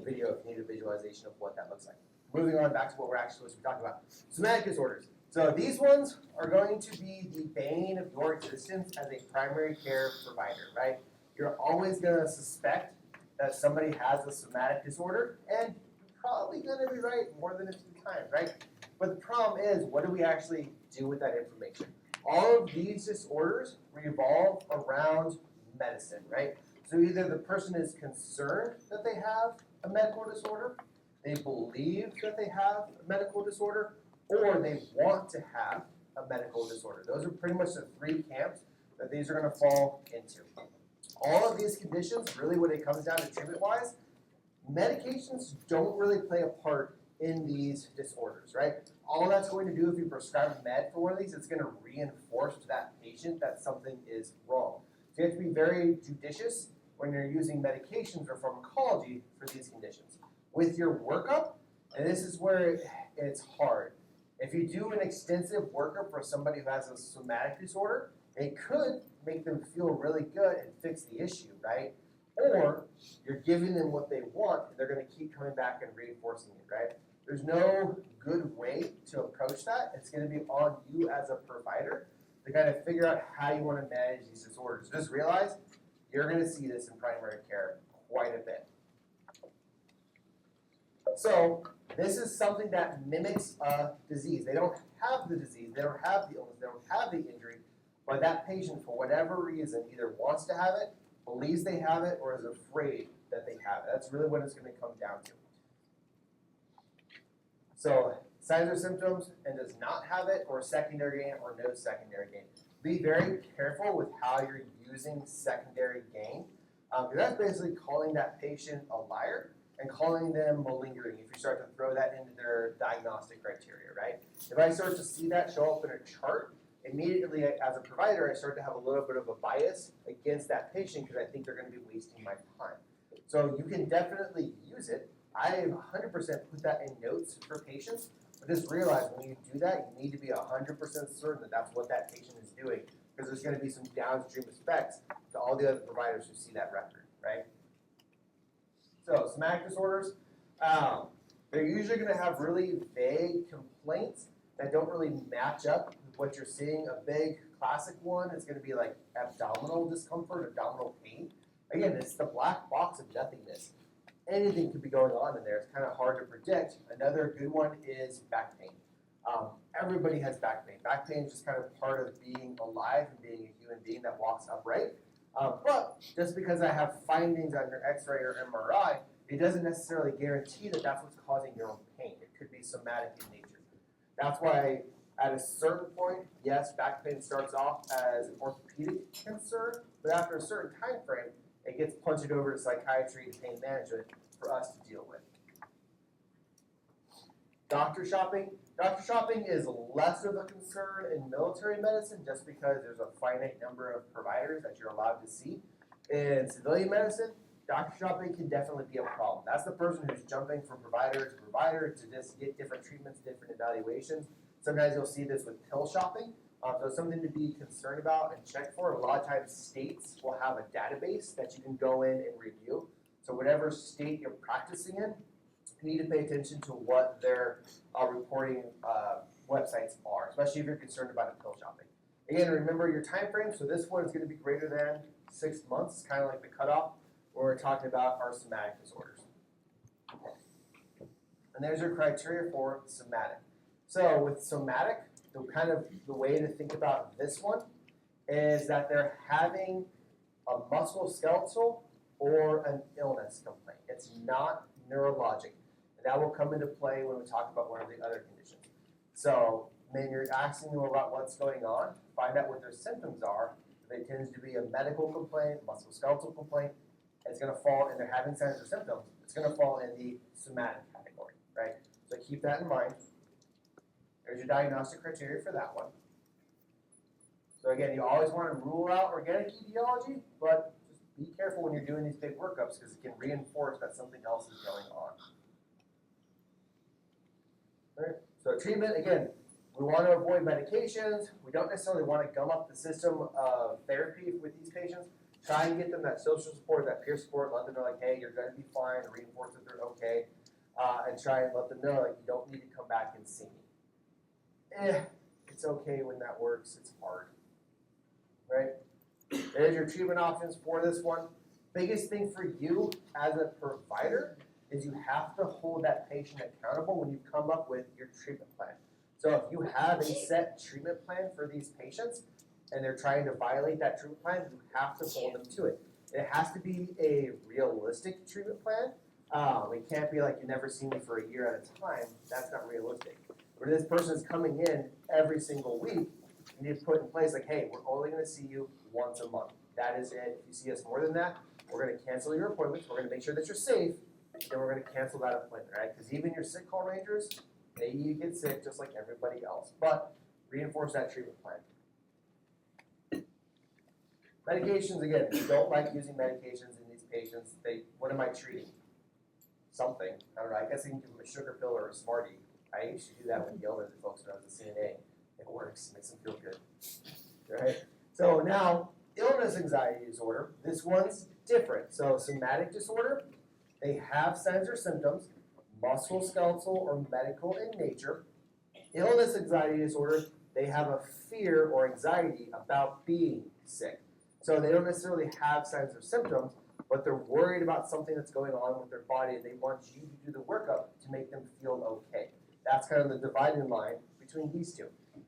video if you need a visualization of what that looks like. Moving on back to what we're actually supposed to be talking about. Somatic disorders. So these ones are going to be the bane of your existence as a primary care provider, right? You're always going to suspect that somebody has a somatic disorder, and you're probably going to be right more than a few times, right? But the problem is, what do we actually do with that information? All of these disorders revolve around medicine, right? So either the person is concerned that they have a medical disorder, they believe that they have a medical disorder, or they want to have a medical disorder. Those are pretty much the three camps that these are going to fall into. All of these conditions, really when it comes down to treatment-wise, medications don't really play a part in these disorders, right? All that's going to do if you prescribe med for one of these, it's going to reinforce to that patient that something is wrong. So you have to be very judicious when you're using medications or pharmacology for these conditions. With your workup, and this is where it's hard. If you do an extensive workup for somebody who has a somatic disorder, it could make them feel really good and fix the issue, right? Or you're giving them what they want and they're going to keep coming back and reinforcing it, right? There's no good way to approach that. It's going to be on you as a provider to kind of figure out how you want to manage these disorders. Just realize you're going to see this in primary care quite a bit. So this is something that mimics a disease. They don't have the disease, they don't have the illness, they don't have the injury, but that patient, for whatever reason, either wants to have it, believes they have it, or is afraid that they have it. That's really what it's going to come down to. So signs or symptoms and does not have it, or secondary gain, or no secondary gain. Be very careful with how you're using secondary gain. Because that's basically calling that patient a liar and calling them malingering if you start to throw that into their diagnostic criteria, right? If I start to see that show up in a chart, immediately as a provider, I start to have a little bit of a bias against that patient because I think they're going to be wasting my time. So you can definitely use it. I have 100% put that in notes for patients, but just realize when you do that, you need to be 100% certain that that's what that patient is doing, because there's going to be some downstream effects to all the other providers who see that record, right? So somatic disorders, they're usually going to have really vague complaints that don't really match up with what you're seeing. A big classic one is going to be like abdominal discomfort, abdominal pain. Again, it's the black box of nothingness. Anything could be going on in there. It's kind of hard to predict. Another good one is back pain. Everybody has back pain. Back pain is just kind of part of being alive and being a human being that walks upright. But just because I have findings on your x-ray or MRI, it doesn't necessarily guarantee that that's what's causing your own pain. It could be somatic in nature. That's why at a certain point, yes, back pain starts off as an orthopedic concern, but after a certain time frame, it gets punched over to psychiatry and pain management for us to deal with. Doctor shopping. Doctor shopping is less of a concern in military medicine just because there's a finite number of providers that you're allowed to see. In civilian medicine, doctor shopping can definitely be a problem. That's the person who's jumping from provider to provider to just get different treatments, different evaluations. Sometimes you'll see this with pill shopping. So something to be concerned about and check for. A lot of times states will have a database that you can go in and review. So whatever state you're practicing in, you need to pay attention to what their reporting websites are, especially if you're concerned about a pill shopping. Again, remember your time frame. So this one is going to be greater than 6 months. It's kind of like the cutoff when we're talking about our somatic disorders. And there's your criteria for somatic. So with somatic, the way to think about this one is that they're having a musculoskeletal or an illness complaint. It's not neurologic. And that will come into play when we talk about one of the other conditions. So when you're asking them about what's going on, find out what their symptoms are. If it tends to be a medical complaint, musculoskeletal complaint, it's going to fall, and they're having signs or symptoms, it's going to fall in the somatic category, right? So keep that in mind. There's your diagnostic criteria for that one. So again, you always want to rule out organic etiology, but just be careful when you're doing these big workups because it can reinforce that something else is going on. All right. So treatment, again, we want to avoid medications. We don't necessarily want to gum up the system of therapy with these patients. Try and get them that social support, that peer support, let them know like, hey, you're going to be fine, reinforce that they're okay, and try and let them know like you don't need to come back and see me. It's okay when that works, it's hard, right? There's your treatment options for this one. Biggest thing for you as a provider is you have to hold that patient accountable when you come up with your treatment plan. So if you have a set treatment plan for these patients and they're trying to violate that treatment plan, you have to hold them to it. It has to be a realistic treatment plan. It can't be like you never see me for a year at a time. That's not realistic. Where this person is coming in every single week, you need to put in place like, hey, we're only going to see you once a month. That is it. If you see us more than that, we're going to cancel your appointments. We're going to make sure that you're safe. Then we're going to cancel that appointment, right? Because even your sick call rangers, maybe you get sick just like everybody else. But reinforce that treatment plan. Medications, again, we don't like using medications in patients, what am I treating? Something. I don't know. I guess I can give them a sugar pill or a Smartie. I used to do that with the elderly folks when I was a CNA. It works. It makes them feel good. Right? So now, illness anxiety disorder. This one's different. So somatic disorder, they have signs or symptoms, musculoskeletal or medical in nature. Illness anxiety disorder, they have a fear or anxiety about being sick. So they don't necessarily have signs or symptoms, but they're worried about something that's going on with their body, and they want you to do the workup to make them feel okay. That's kind of the dividing line between these two.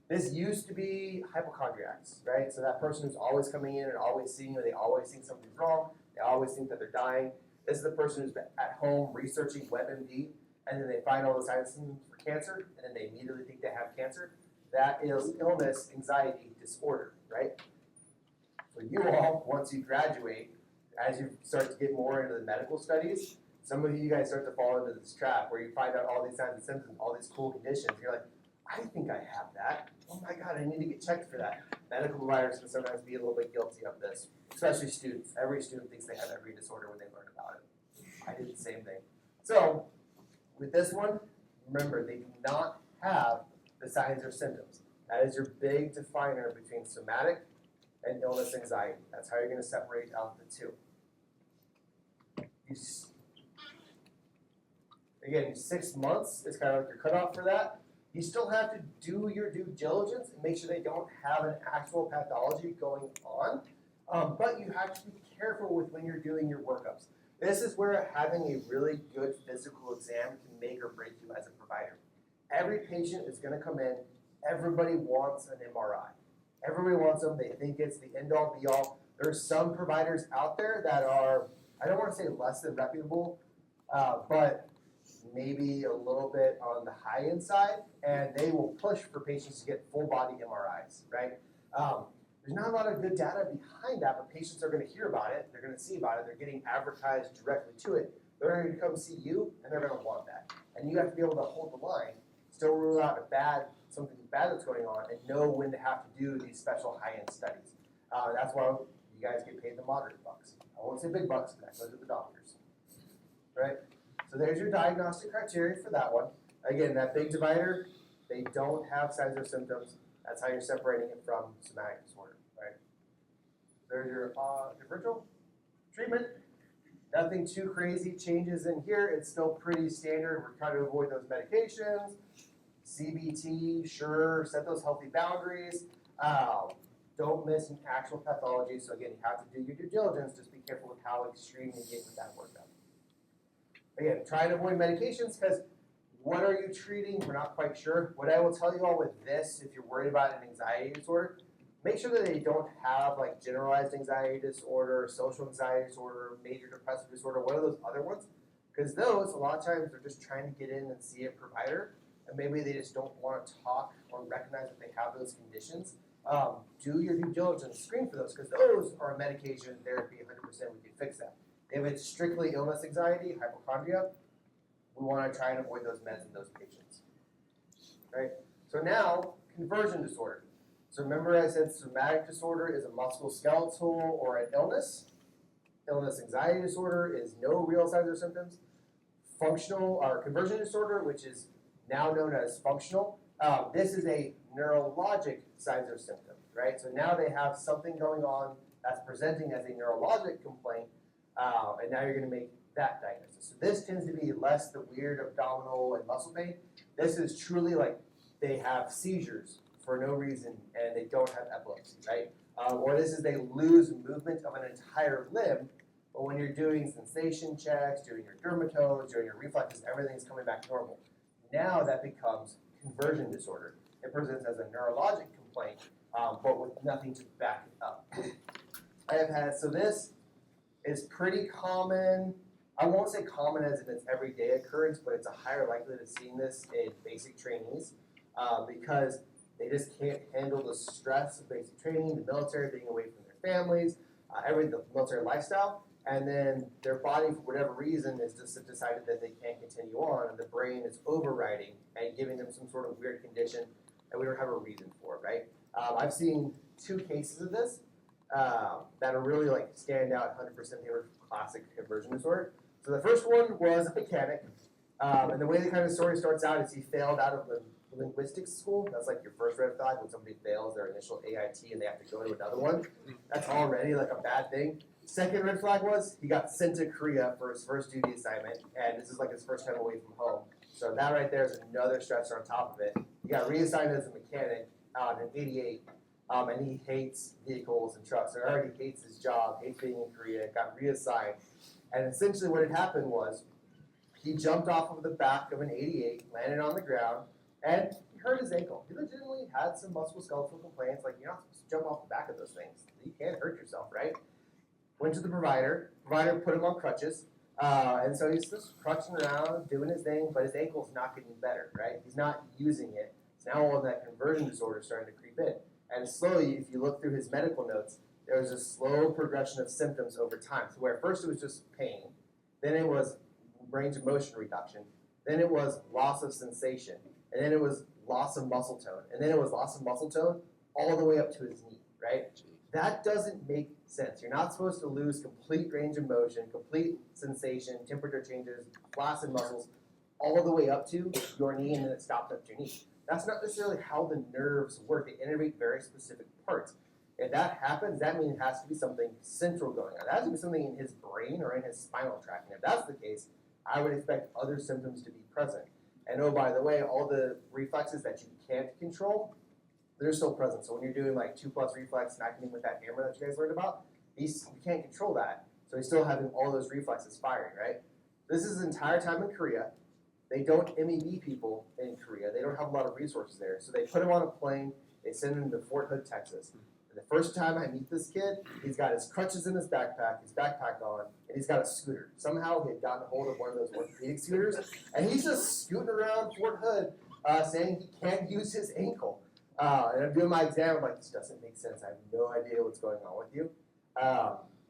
This used to be hypochondriacs, right? So that person who's always coming in and always seeing, or they always think something's wrong, they always think that they're dying. This is the person who's been at home researching WebMD, and then they find all the signs and symptoms for cancer, and then they immediately think they have cancer. That is illness anxiety disorder, right? For you all, once you graduate, as you start to get more into the medical studies, some of you guys start to fall into this trap where you find out all these signs and symptoms, all these cool conditions. You're like, I think I have that. Oh my God, I need to get checked for that. Medical providers can sometimes be a little bit guilty of this, especially students. Every student thinks they have every disorder when they learn about it. I did the same thing. So with this one, remember, they do not have the signs or symptoms. That is your big definer between somatic and illness anxiety. That's how you're going to separate out the two. Again, 6 months is kind of like your cutoff for that. You still have to do your due diligence and make sure they don't have an actual pathology going on. But you have to be careful with when you're doing your workups. This is where having a really good physical exam can make or break you as a provider. Every patient is going to come in. Everybody wants an MRI. Everybody wants them. They think it's the end-all, be-all. There's some providers out there that are, I don't want to say less than reputable, but maybe a little bit on the high-end side, and they will push for patients to get full-body MRIs, right? There's not a lot of good data behind that, but patients are going to hear about it. They're going to see about it. They're getting advertised directly to it. They're going to come see you, and they're going to want that. And you have to be able to hold the line, still rule out something bad that's going on, and know when to have to do these special high-end studies. That's why you guys get paid the moderate bucks. I won't say big bucks, because that goes to the doctors, right? So there's your diagnostic criteria for that one. Again, that big divider, they don't have signs or symptoms. That's how you're separating it from somatic disorder, right? There's your virtual treatment. Nothing too crazy changes in here. It's still pretty standard. We're trying to avoid those medications. CBT, sure, set those healthy boundaries. Don't miss an actual pathology. So again, you have to do your due diligence. Just be careful with how extreme you get with that workup. Again, try and avoid medications because what are you treating? We're not quite sure. What I will tell you all with this, if you're worried about an anxiety disorder, make sure that they don't have like generalized anxiety disorder, social anxiety disorder, major depressive disorder, one of those other ones. Because those, a lot of times, they're just trying to get in and see a provider, and maybe they just don't want to talk or recognize that they have those conditions. Do your due diligence, screen for those, because those are medication therapy, 100% we can fix that. If it's strictly illness anxiety, hypochondria, we want to try and avoid those meds in those patients. Right? So now, conversion disorder. So remember I said somatic disorder is a musculoskeletal or an illness. Illness anxiety disorder is no real signs or symptoms. Functional or conversion disorder, which is now known as functional, this is a neurologic signs or symptoms, right? So now they have something going on that's presenting as a neurologic complaint, and now you're going to make that diagnosis. So this tends to be less the weird abdominal and muscle pain. This is truly like they have seizures for no reason and they don't have epilepsy, right? Or this is they lose movement of an entire limb, but when you're doing sensation checks, doing your dermatomes, doing your reflexes, everything's coming back normal. Now that becomes conversion disorder. It presents as a neurologic complaint, but with nothing to back it up. I have had, so this is pretty common. I won't say common as in its everyday occurrence, but it's a higher likelihood of seeing this in basic trainees because they just can't handle the stress of basic training, the military, being away from their families, the military lifestyle, and then their body, for whatever reason, is just decided that they can't continue on, and the brain is overriding and giving them some sort of weird condition that we don't have a reason for, right? I've seen 2 cases of this that are really like stand out 100%. They were classic conversion disorder. So the first one was a mechanic, and the way the kind of story starts out is he failed out of the linguistics school. That's like your first red flag when somebody fails their initial AIT and they have to go to another one. That's already like a bad thing. Second red flag was he got sent to Korea for his first duty assignment, and this is like his first time away from home. So that right there is another stressor on top of it. He got reassigned as a mechanic in '88, and he hates vehicles and trucks. So he already hates his job, hates being in Korea, got reassigned. And essentially what had happened was he jumped off of the back of an 88, landed on the ground, and he hurt his ankle. He legitimately had some musculoskeletal complaints, like you're not supposed to jump off the back of those things. You can't hurt yourself, right? Went to the provider put him on crutches, and so he's just crutching around, doing his thing, but his ankle's not getting better, right? He's not using it. So now all of that conversion disorder is starting to creep in. And slowly, if you look through his medical notes, there was a slow progression of symptoms over time. So where at first it was just pain, then it was range of motion reduction, then it was loss of sensation, and then it was loss of muscle tone, and then it was loss of muscle tone all the way up to his knee, right? That doesn't make sense. You're not supposed to lose complete range of motion, complete sensation, temperature changes, flaccid muscles, all the way up to your knee, and then it stops up to your knee. That's not necessarily how the nerves work. They innervate very specific parts. If that happens, that means it has to be something central going on. It has to be something in his brain or in his spinal tract. And if that's the case, I would expect other symptoms to be present. And oh, by the way, all the reflexes that you can't control, they're still present. So when you're doing like 2+ reflex, smacking him with that hammer that you guys learned about, you can't control that. So he's still having all those reflexes firing, right? This is his entire time in Korea. They don't MEB people in Korea. They don't have a lot of resources there. So they put him on a plane. They send him to Fort Hood, Texas. And the first time I meet this kid, he's got his crutches in his backpack on, and he's got a scooter. Somehow he had gotten a hold of one of those orthopedic scooters, and he's just scooting around Fort Hood saying he can't use his ankle. And I'm doing my exam, I'm like, this doesn't make sense. I have no idea what's going on with you.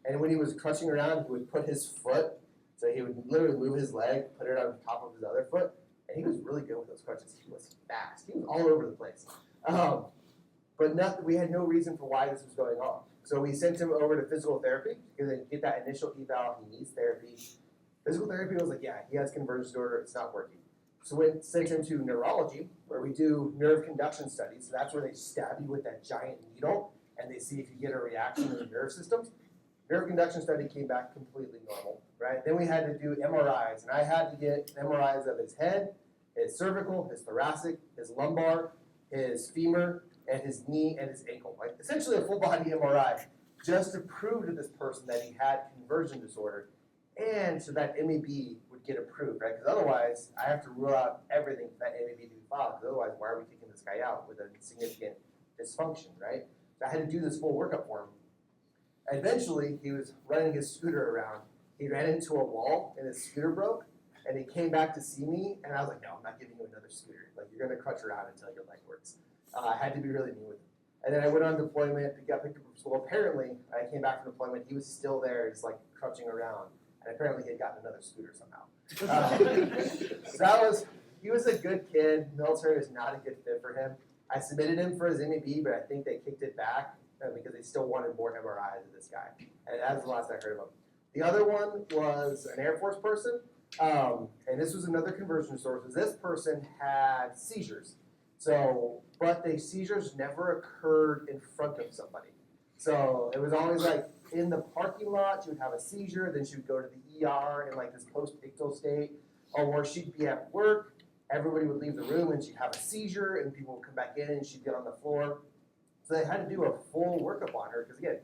And when he was crutching around, he would put his foot, so he would literally move his leg, put it on top of his other foot, and he was really good with those crutches. He was fast. He was all over the place. But we had no reason for why this was going on. So we sent him over to physical therapy because they get that initial eval. He needs therapy. Physical therapy was like, yeah, he has conversion disorder. It's not working. So we sent him to neurology, where we do nerve conduction studies. So that's where they stab you with that giant needle, and they see if you get a reaction in the nerve systems. Nerve conduction study came back completely normal, right? Then we had to do MRIs, and I had to get MRIs of his head, his cervical, his thoracic, his lumbar, his femur, and his knee and his ankle. Like essentially a full body MRI, just to prove to this person that he had conversion disorder, and so that MEB would get approved, right? Because otherwise, I have to rule out everything for that MEB to be filed. Because otherwise, why are we kicking this guy out with a significant dysfunction, right? So I had to do this full workup for him. Eventually, he was running his scooter around. He ran into a wall, and his scooter broke. And he came back to see me, and I was like, no, I'm not giving you another scooter. Like, you're going to crutch around until your leg works. I had to be really mean with him. And then I went on deployment, got picked up from school. Apparently, I came back from deployment. He was still there, just like crutching around. And apparently, he had gotten another scooter somehow. He was a good kid. Military was not a good fit for him. I submitted him for his MEB, but I think they kicked it back because they still wanted more MRIs of this guy. And that was the last I heard of him. The other one was an Air Force person. And this was another conversion disorder. This person had seizures. But the seizures never occurred in front of somebody. So it was always like in the parking lot, she would have a seizure, then she would go to the ER in like this post-ictal state, or she'd be at work, everybody would leave the room and she'd have a seizure and people would come back in and she'd get on the floor. So they had to do a full workup on her because again,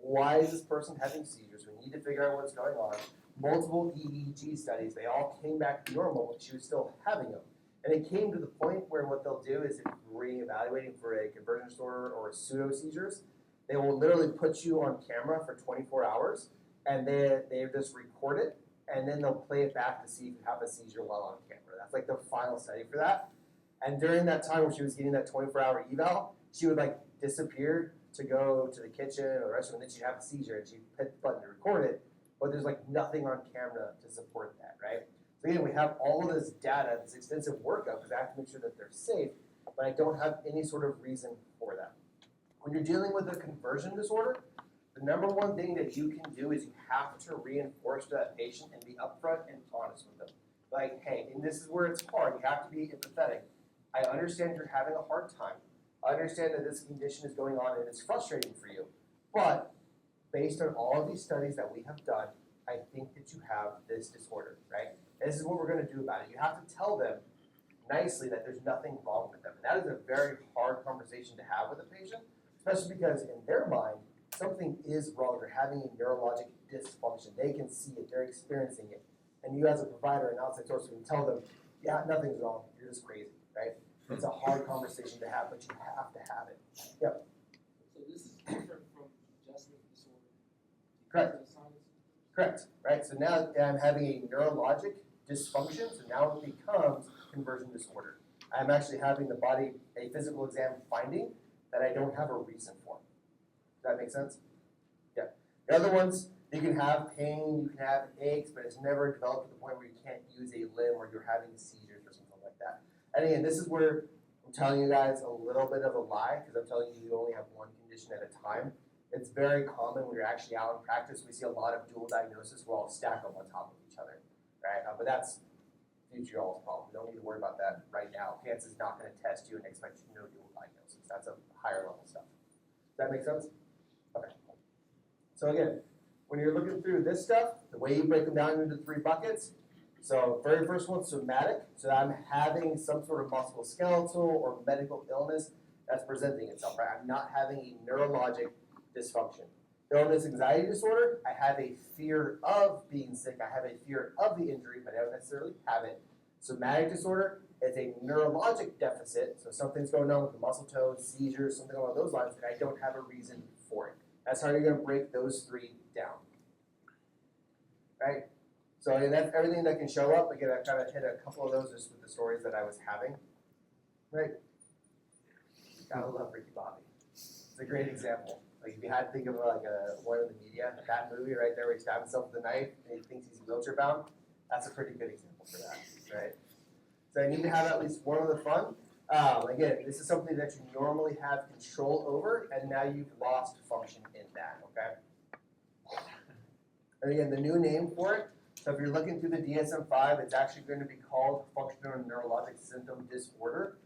why is this person having seizures? We need to figure out what's going on. Multiple EEG studies, they all came back normal, but she was still having them. And it came to the point where what they'll do is if you're reevaluating for a conversion disorder or pseudo seizures, they will literally put you on camera for 24 hours, and they just record it, and then they'll play it back to see if you have a seizure while on camera. That's like the final study for that. And during that time when she was getting that 24-hour eval, she would like disappear to go to the kitchen or the restroom, and then she'd have a seizure, and she'd hit the button to record it, but there's like nothing on camera to support that, right? So again, we have all of this data, this extensive workup, because I have to make sure that they're safe, but I don't have any sort of reason for that. When you're dealing with a conversion disorder, the number one thing that you can do is you have to reinforce to that patient and be upfront and honest with them. Like, hey, and this is where it's hard. You have to be empathetic. I understand you're having a hard time. I understand that this condition is going on and it's frustrating for you. But based on all of these studies that we have done, I think that you have this disorder, right? And this is what we're going to do about it. You have to tell them nicely that there's nothing wrong with them. And that is a very hard conversation to have with a patient, especially because in their mind, something is wrong. They're having a neurologic dysfunction. They can see it. They're experiencing it. And you as a provider and outside source can tell them, yeah, nothing's wrong. You're just crazy, right? It's a hard conversation to have, but you have to have it. Yep. So this is different from adjustment disorder. Correct. Because of sinus? Correct, right? So now I'm having a neurologic dysfunction, so now it becomes conversion disorder. I'm actually having the body, a physical exam finding that I don't have a reason for. Does that make sense? Yeah. The other ones, you can have pain, you can have aches, but it's never developed to the point where you can't use a limb or you're having seizures or something like that. And again, this is where I'm telling you guys a little bit of a lie, because I'm telling you only have one condition at a time. It's very common when you're actually out in practice. We see a lot of dual diagnosis where I'll stack them on top of each other, right? But that's future y'all's problem. We don't need to worry about that right now. PANCE is not going to test you and expect you to know dual diagnosis. That's a higher level stuff. Does that make sense? Okay. So again, when you're looking through this stuff, the way you break them down into 3 buckets. So very first one, somatic. So I'm having some sort of musculoskeletal or medical illness that's presenting itself, right? I'm not having a neurologic dysfunction. Illness, anxiety disorder, I have a fear of being sick. I have a fear of the injury, but I don't necessarily have it. Somatic disorder is a neurologic deficit, so something's going on with the muscle tone, seizures, something along those lines, and I don't have a reason for it. That's how you're going to break those 3 down. Right? So and that's everything that can show up. Again, I've kind of hit a couple of those just with the stories that I was having. Right? Gotta love Ricky Bobby. It's a great example. Like if you had to think of like one of the media, that movie right there where he stabbed himself with a knife and he thinks he's wheelchair bound, that's a pretty good example for that, right? So I need to have at least one of the fun. Again, this is something that you normally have control over, and now you've lost function in that, okay? And again, the new name for it, so if you're looking through the DSM-5, it's actually going to be called functional neurologic symptom disorder.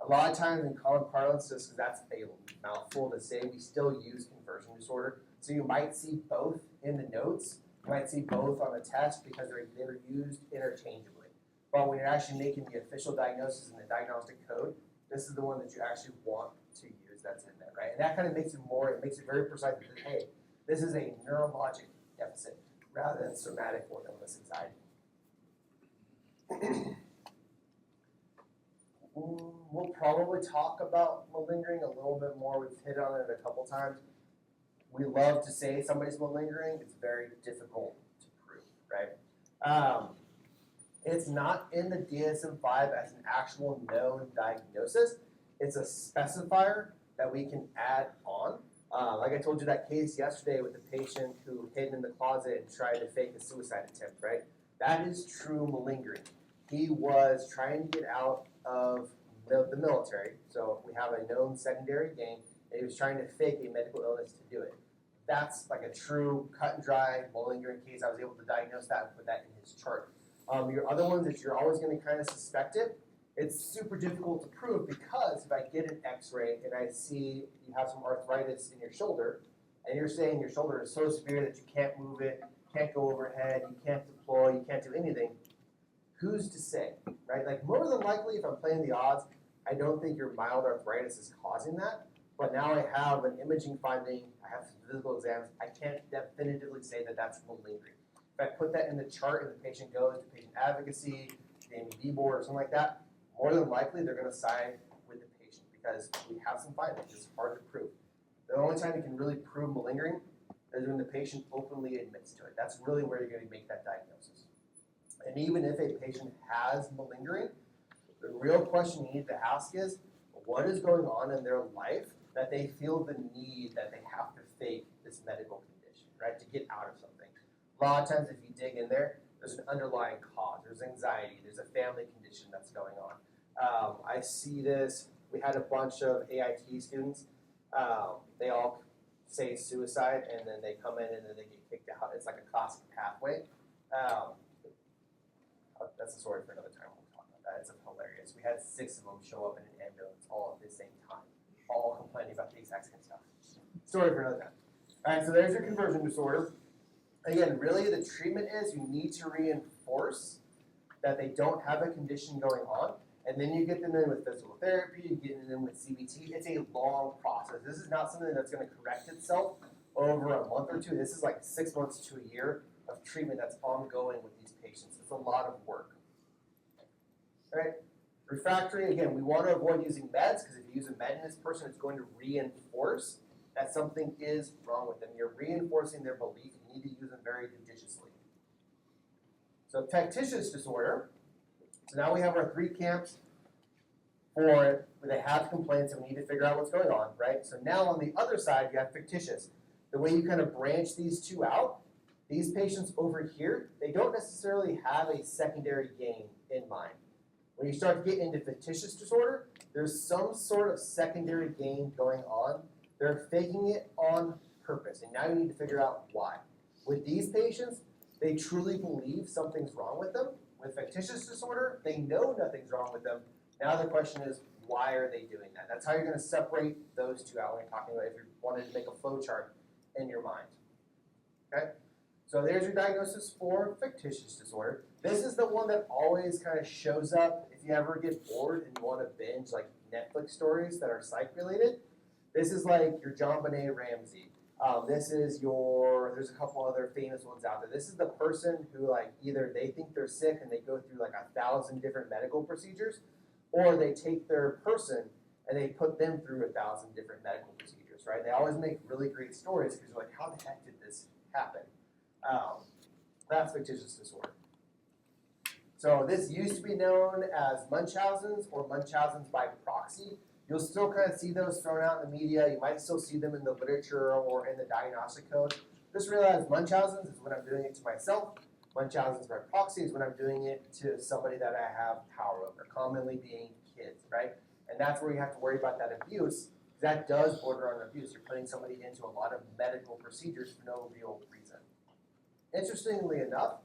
A lot of times in common parlance, just because that's a mouthful to say, we still use conversion disorder. So you might see both in the notes. You might see both on the test because they're used interchangeably. But when you're actually making the official diagnosis in the diagnostic code, this is the one that you actually want to use that's in there, right? And that kind of makes it very precise that, hey, this is a neurologic deficit rather than somatic or illness anxiety. We'll probably talk about malingering a little bit more. We've hit on it a couple times. We love to say somebody's malingering. It's very difficult to prove, right? It's not in the DSM-5 as an actual known diagnosis. It's a specifier that we can add on. Like I told you that case yesterday with the patient who hid in the closet and tried to fake a suicide attempt, right? That is true malingering. He was trying to get out of the military, so we have a known secondary gain, and he was trying to fake a medical illness to do it. That's like a true cut and dry malingering case. I was able to diagnose that and put that in his chart. Your other ones that you're always going to kind of suspect it, it's super difficult to prove because if I get an x-ray and I see you have some arthritis in your shoulder, and you're saying your shoulder is so severe that you can't move it, can't go overhead, you can't deploy, you can't do anything, who's to say, right? Like more than likely, if I'm playing the odds, I don't think your mild arthritis is causing that. But now I have an imaging finding, I have some physical exams, I can't definitively say that that's malingering. If I put that in the chart and the patient goes to patient advocacy, the MD board or something like that, more than likely they're going to side with the patient because we have some findings. It's hard to prove. The only time you can really prove malingering is when the patient openly admits to it. That's really where you're going to make that diagnosis. And even if a patient has malingering, the real question you need to ask is, what is going on in their life that they feel the need that they have to fake this medical condition, right, to get out of something? A lot of times if you dig in there, there's an underlying cause. There's anxiety. There's a family condition that's going on. I see this. We had a bunch of AIT students. They all say suicide, and then they come in and then they get kicked out. It's like a classic pathway. That's a story for another time. We'll talk about that. It's hilarious. We had 6 of them show up in an ambulance all at the same time, all complaining about the exact same stuff. Story for another time. All right, so there's your conversion disorder. Again, really the treatment is you need to reinforce that they don't have a condition going on, and then you get them in with physical therapy, you get them in with CBT. It's a long process. This is not something that's going to correct itself over a month or two. This is like 6 months to a year of treatment that's ongoing with these patients. It's a lot of work. All right, refractory, again, we want to avoid using meds because if you use a med in this person, it's going to reinforce that something is wrong with them. You're reinforcing their belief. You need to use them very judiciously. So factitious disorder. So now we have our 3 camps for it, where they have complaints and we need to figure out what's going on, right? So now on the other side, you have fictitious. The way you kind of branch these two out, these patients over here, they don't necessarily have a secondary gain in mind. When you start to get into fictitious disorder, there's some sort of secondary gain going on. They're faking it on purpose, and now you need to figure out why. With these patients, they truly believe something's wrong with them. With fictitious disorder, they know nothing's wrong with them. Now the question is, why are they doing that? That's how you're going to separate those two out when you're talking about if you wanted to make a flow chart in your mind. Okay? So there's your diagnosis for fictitious disorder. This is the one that always kind of shows up if you ever get bored and you want to binge like Netflix stories that are psych related. This is like your John Benet Ramsey. This is there's a couple other famous ones out there. This is the person who like either they think they're sick and they go through like 1,000 different medical procedures, or they take their person and they put them through 1,000 different medical procedures, right? They always make really great stories because you're like, how the heck did this happen? That's fictitious disorder. So this used to be known as Munchausen's or Munchausen's by proxy. You'll still kind of see those thrown out in the media. You might still see them in the literature or in the diagnostic code. Just realize Munchausen's is when I'm doing it to myself. Munchausen's by proxy is when I'm doing it to somebody that I have power over, commonly being kids, right? And that's where you have to worry about that abuse. That does border on abuse. You're putting somebody into a lot of medical procedures for no real reason. Interestingly enough,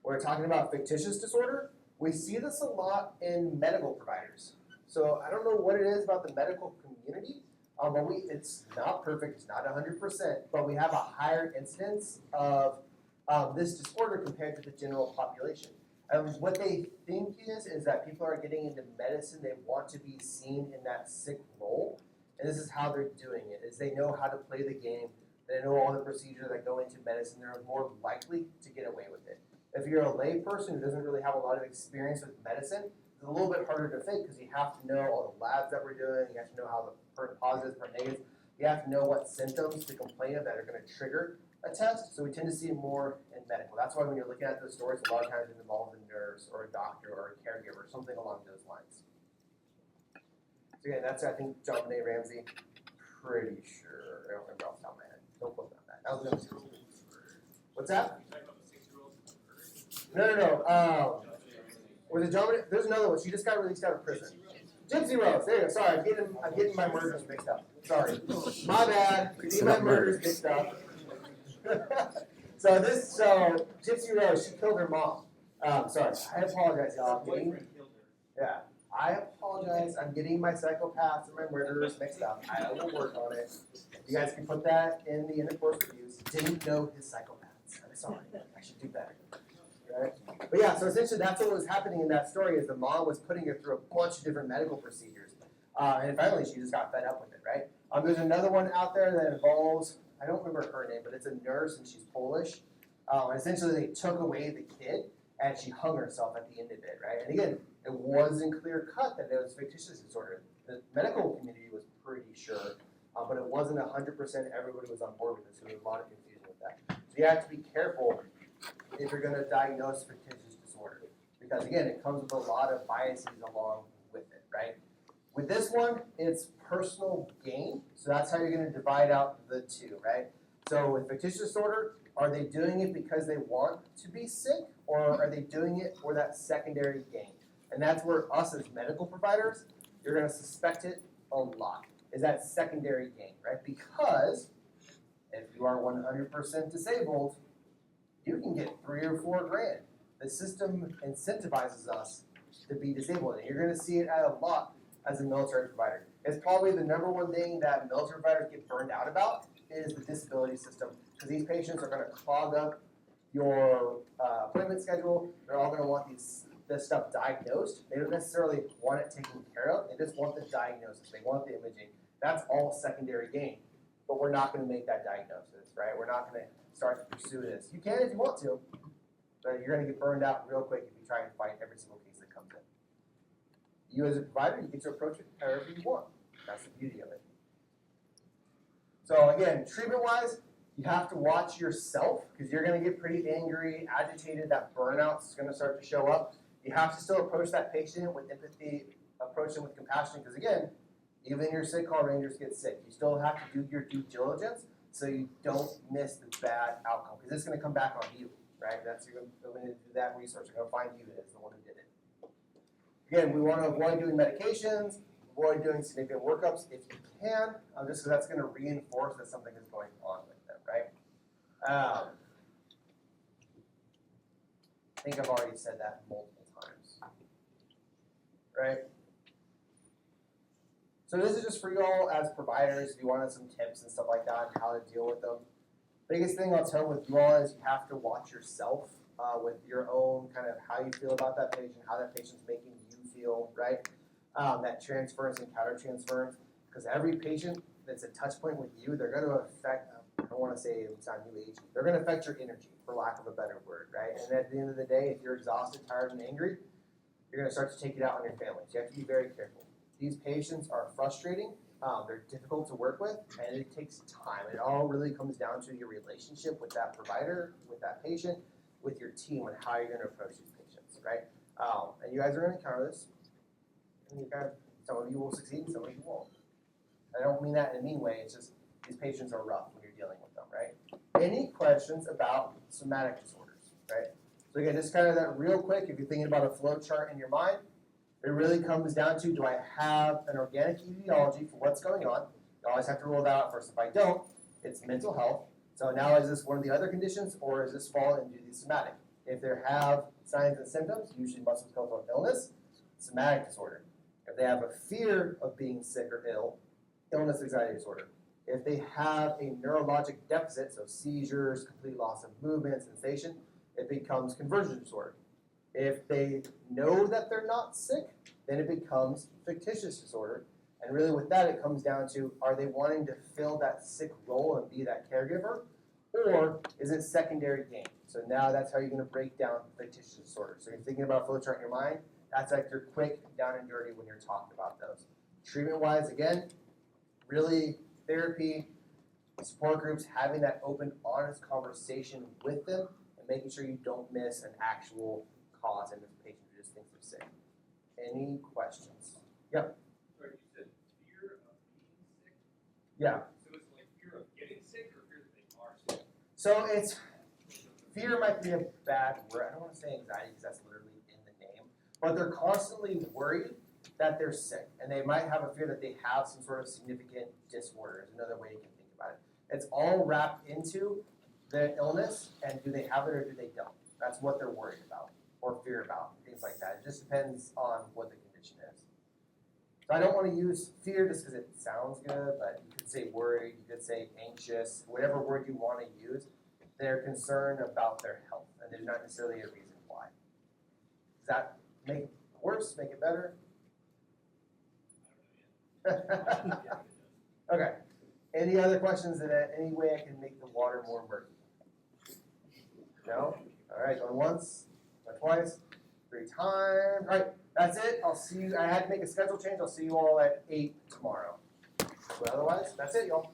when we're talking about fictitious disorder, we see this a lot in medical providers. So I don't know what it is about the medical community, but it's not perfect, it's not 100%, but we have a higher incidence of this disorder compared to the general population. What they think is that people are getting into medicine, they want to be seen in that sick role, and this is how they're doing it, is they know how to play the game, they know all the procedures that go into medicine, they're more likely to get away with it. If you're a lay person who doesn't really have a lot of experience with medicine, it's a little bit harder to fake because you have to know all the labs that we're doing, you have to know how the positives, negatives, you have to know what symptoms to complain of that are going to trigger a test, so we tend to see it more in medical. That's why when you're looking at those stories, a lot of times it involves a nurse or a doctor or a caregiver, something along those lines. So again, that's, I think, John Benet Ramsey, pretty sure. I don't remember off the top of my head. Don't quote me on that. That was the other. What's that? No. Was it John Benet? There's another one. She just got released out of prison. Gypsy Rose. There you go. Sorry, I'm getting my murders mixed up. Sorry. My bad. Getting my murders mixed up. So Gypsy Rose, she killed her mom. Sorry, I apologize, y'all. I apologize. I'm getting my psychopaths and my murderers mixed up. I will work on it. You guys can put that in the intercourse reviews. Didn't know his psychopaths. I'm sorry. I should do better. Right? But yeah, so essentially that's what was happening in that story is the mom was putting her through a bunch of different medical procedures. And finally she just got fed up with it, right? There's another one out there that involves, I don't remember her name, but it's a nurse and she's Polish. And essentially they took away the kid and she hung herself at the end of it, right? And again, it wasn't clear cut that it was fictitious disorder. The medical community was pretty sure, but it wasn't 100% everybody was on board with this, so there was a lot of confusion with that. So you have to be careful if you're going to diagnose fictitious disorder, because again, it comes with a lot of biases along with it, right? With this one, it's personal gain, so that's how you're going to divide out the two, right? So with fictitious disorder, are they doing it because they want to be sick, or are they doing it for that secondary gain? And that's where us as medical providers, you're going to suspect it a lot. is that secondary gain, right? Because if you are 100% disabled, you can get 3 or 4 grand. The system incentivizes us to be disabled, and you're going to see it a lot as a military provider. It's probably the number one thing that military providers get burned out about is the disability system, because these patients are going to clog up your appointment schedule. They're all going to want this stuff diagnosed. They don't necessarily want it taken care of. They just want the diagnosis. They want the imaging. That's all secondary gain. But we're not going to make that diagnosis, right? We're not going to start to pursue this. You can if you want to, but you're going to get burned out real quick if you try and fight every single case that comes in. You as a provider, you get to approach it however you want. That's the beauty of it. So again, treatment-wise, you have to watch yourself because you're going to get pretty angry, agitated. That burnout's going to start to show up. You have to still approach that patient with empathy, approach them with compassion because again, even your sick call rangers get sick. You still have to do your due diligence so you don't miss the bad outcome because it's going to come back on you, right? You're going to do that research. You're going to find you as the one who did it. Again, we want to avoid doing medications, avoid doing significant workups if you can, just because that's going to reinforce that something is going on with them, right? I think I've already said that multiple times, right? So this is just for you all as providers, if you wanted some tips and stuff like that, and how to deal with them. Biggest thing I'll tell with you all is you have to watch yourself with your own kind of how you feel about that patient, how that patient's making you feel, right? That transference and counter-transference, because every patient that's a touch point with you, they're going to affect, I don't want to say it's on new age, they're going to affect your energy, for lack of a better word, right? And at the end of the day, if you're exhausted, tired, and angry, you're going to start to take it out on your family. So you have to be very careful. These patients are frustrating, they're difficult to work with, and it takes time. It all really comes down to your relationship with that provider, with that patient, with your team, and how you're going to approach these patients, right? And you guys are going to encounter this. And you guys, some of you will succeed, some of you won't. I don't mean that in a mean way, it's just these patients are rough when you're dealing with them, right? Any questions about somatic disorders, right? So again, just kind of that real quick, if you're thinking about a flow chart in your mind, it really comes down to, do I have an organic etiology for what's going on? You always have to rule that out first. If I don't, it's mental health. So now is this one of the other conditions, or is this fall into the somatic? If they have signs and symptoms, usually musculoskeletal illness, somatic disorder. If they have a fear of being sick or ill, illness anxiety disorder. If they have a neurologic deficit, so seizures, complete loss of movement, sensation, it becomes conversion disorder. If they know that they're not sick, then it becomes fictitious disorder. And really with that, it comes down to, are they wanting to fill that sick role and be that caregiver? Or is it secondary gain? So now that's how you're going to break down fictitious disorder. So you're thinking about a flow chart in your mind. That's like your quick down and dirty when you're talking about those. Treatment-wise, again, really therapy, support groups, having that open, honest conversation with them and making sure you don't miss an actual cause in this patient who just thinks they're sick. Any questions? Yep. Sorry, you said fear of being sick? Yeah. So it's like fear of getting sick or fear that they are sick? So it's, fear might be a bad word. I don't want to say anxiety because that's literally in the name. But they're constantly worried that they're sick. And they might have a fear that they have some sort of significant disorder is another way you can think about it. It's all wrapped into the illness and do they have it or do they don't. That's what they're worried about or fear about, things like that. It just depends on what the condition is. So I don't want to use fear just because it sounds good, but you could say worried, you could say anxious, whatever word you want to use. They're concerned about their health, and there's not necessarily a reason why. Does that make it worse, make it better? Okay. Any other questions in any way I can make the water more murky? No? All right, going once, going twice, 3 times. All right, that's it. I'll see you. I had to make a schedule change. I'll see you all at 8 tomorrow. But otherwise, that's it, y'all.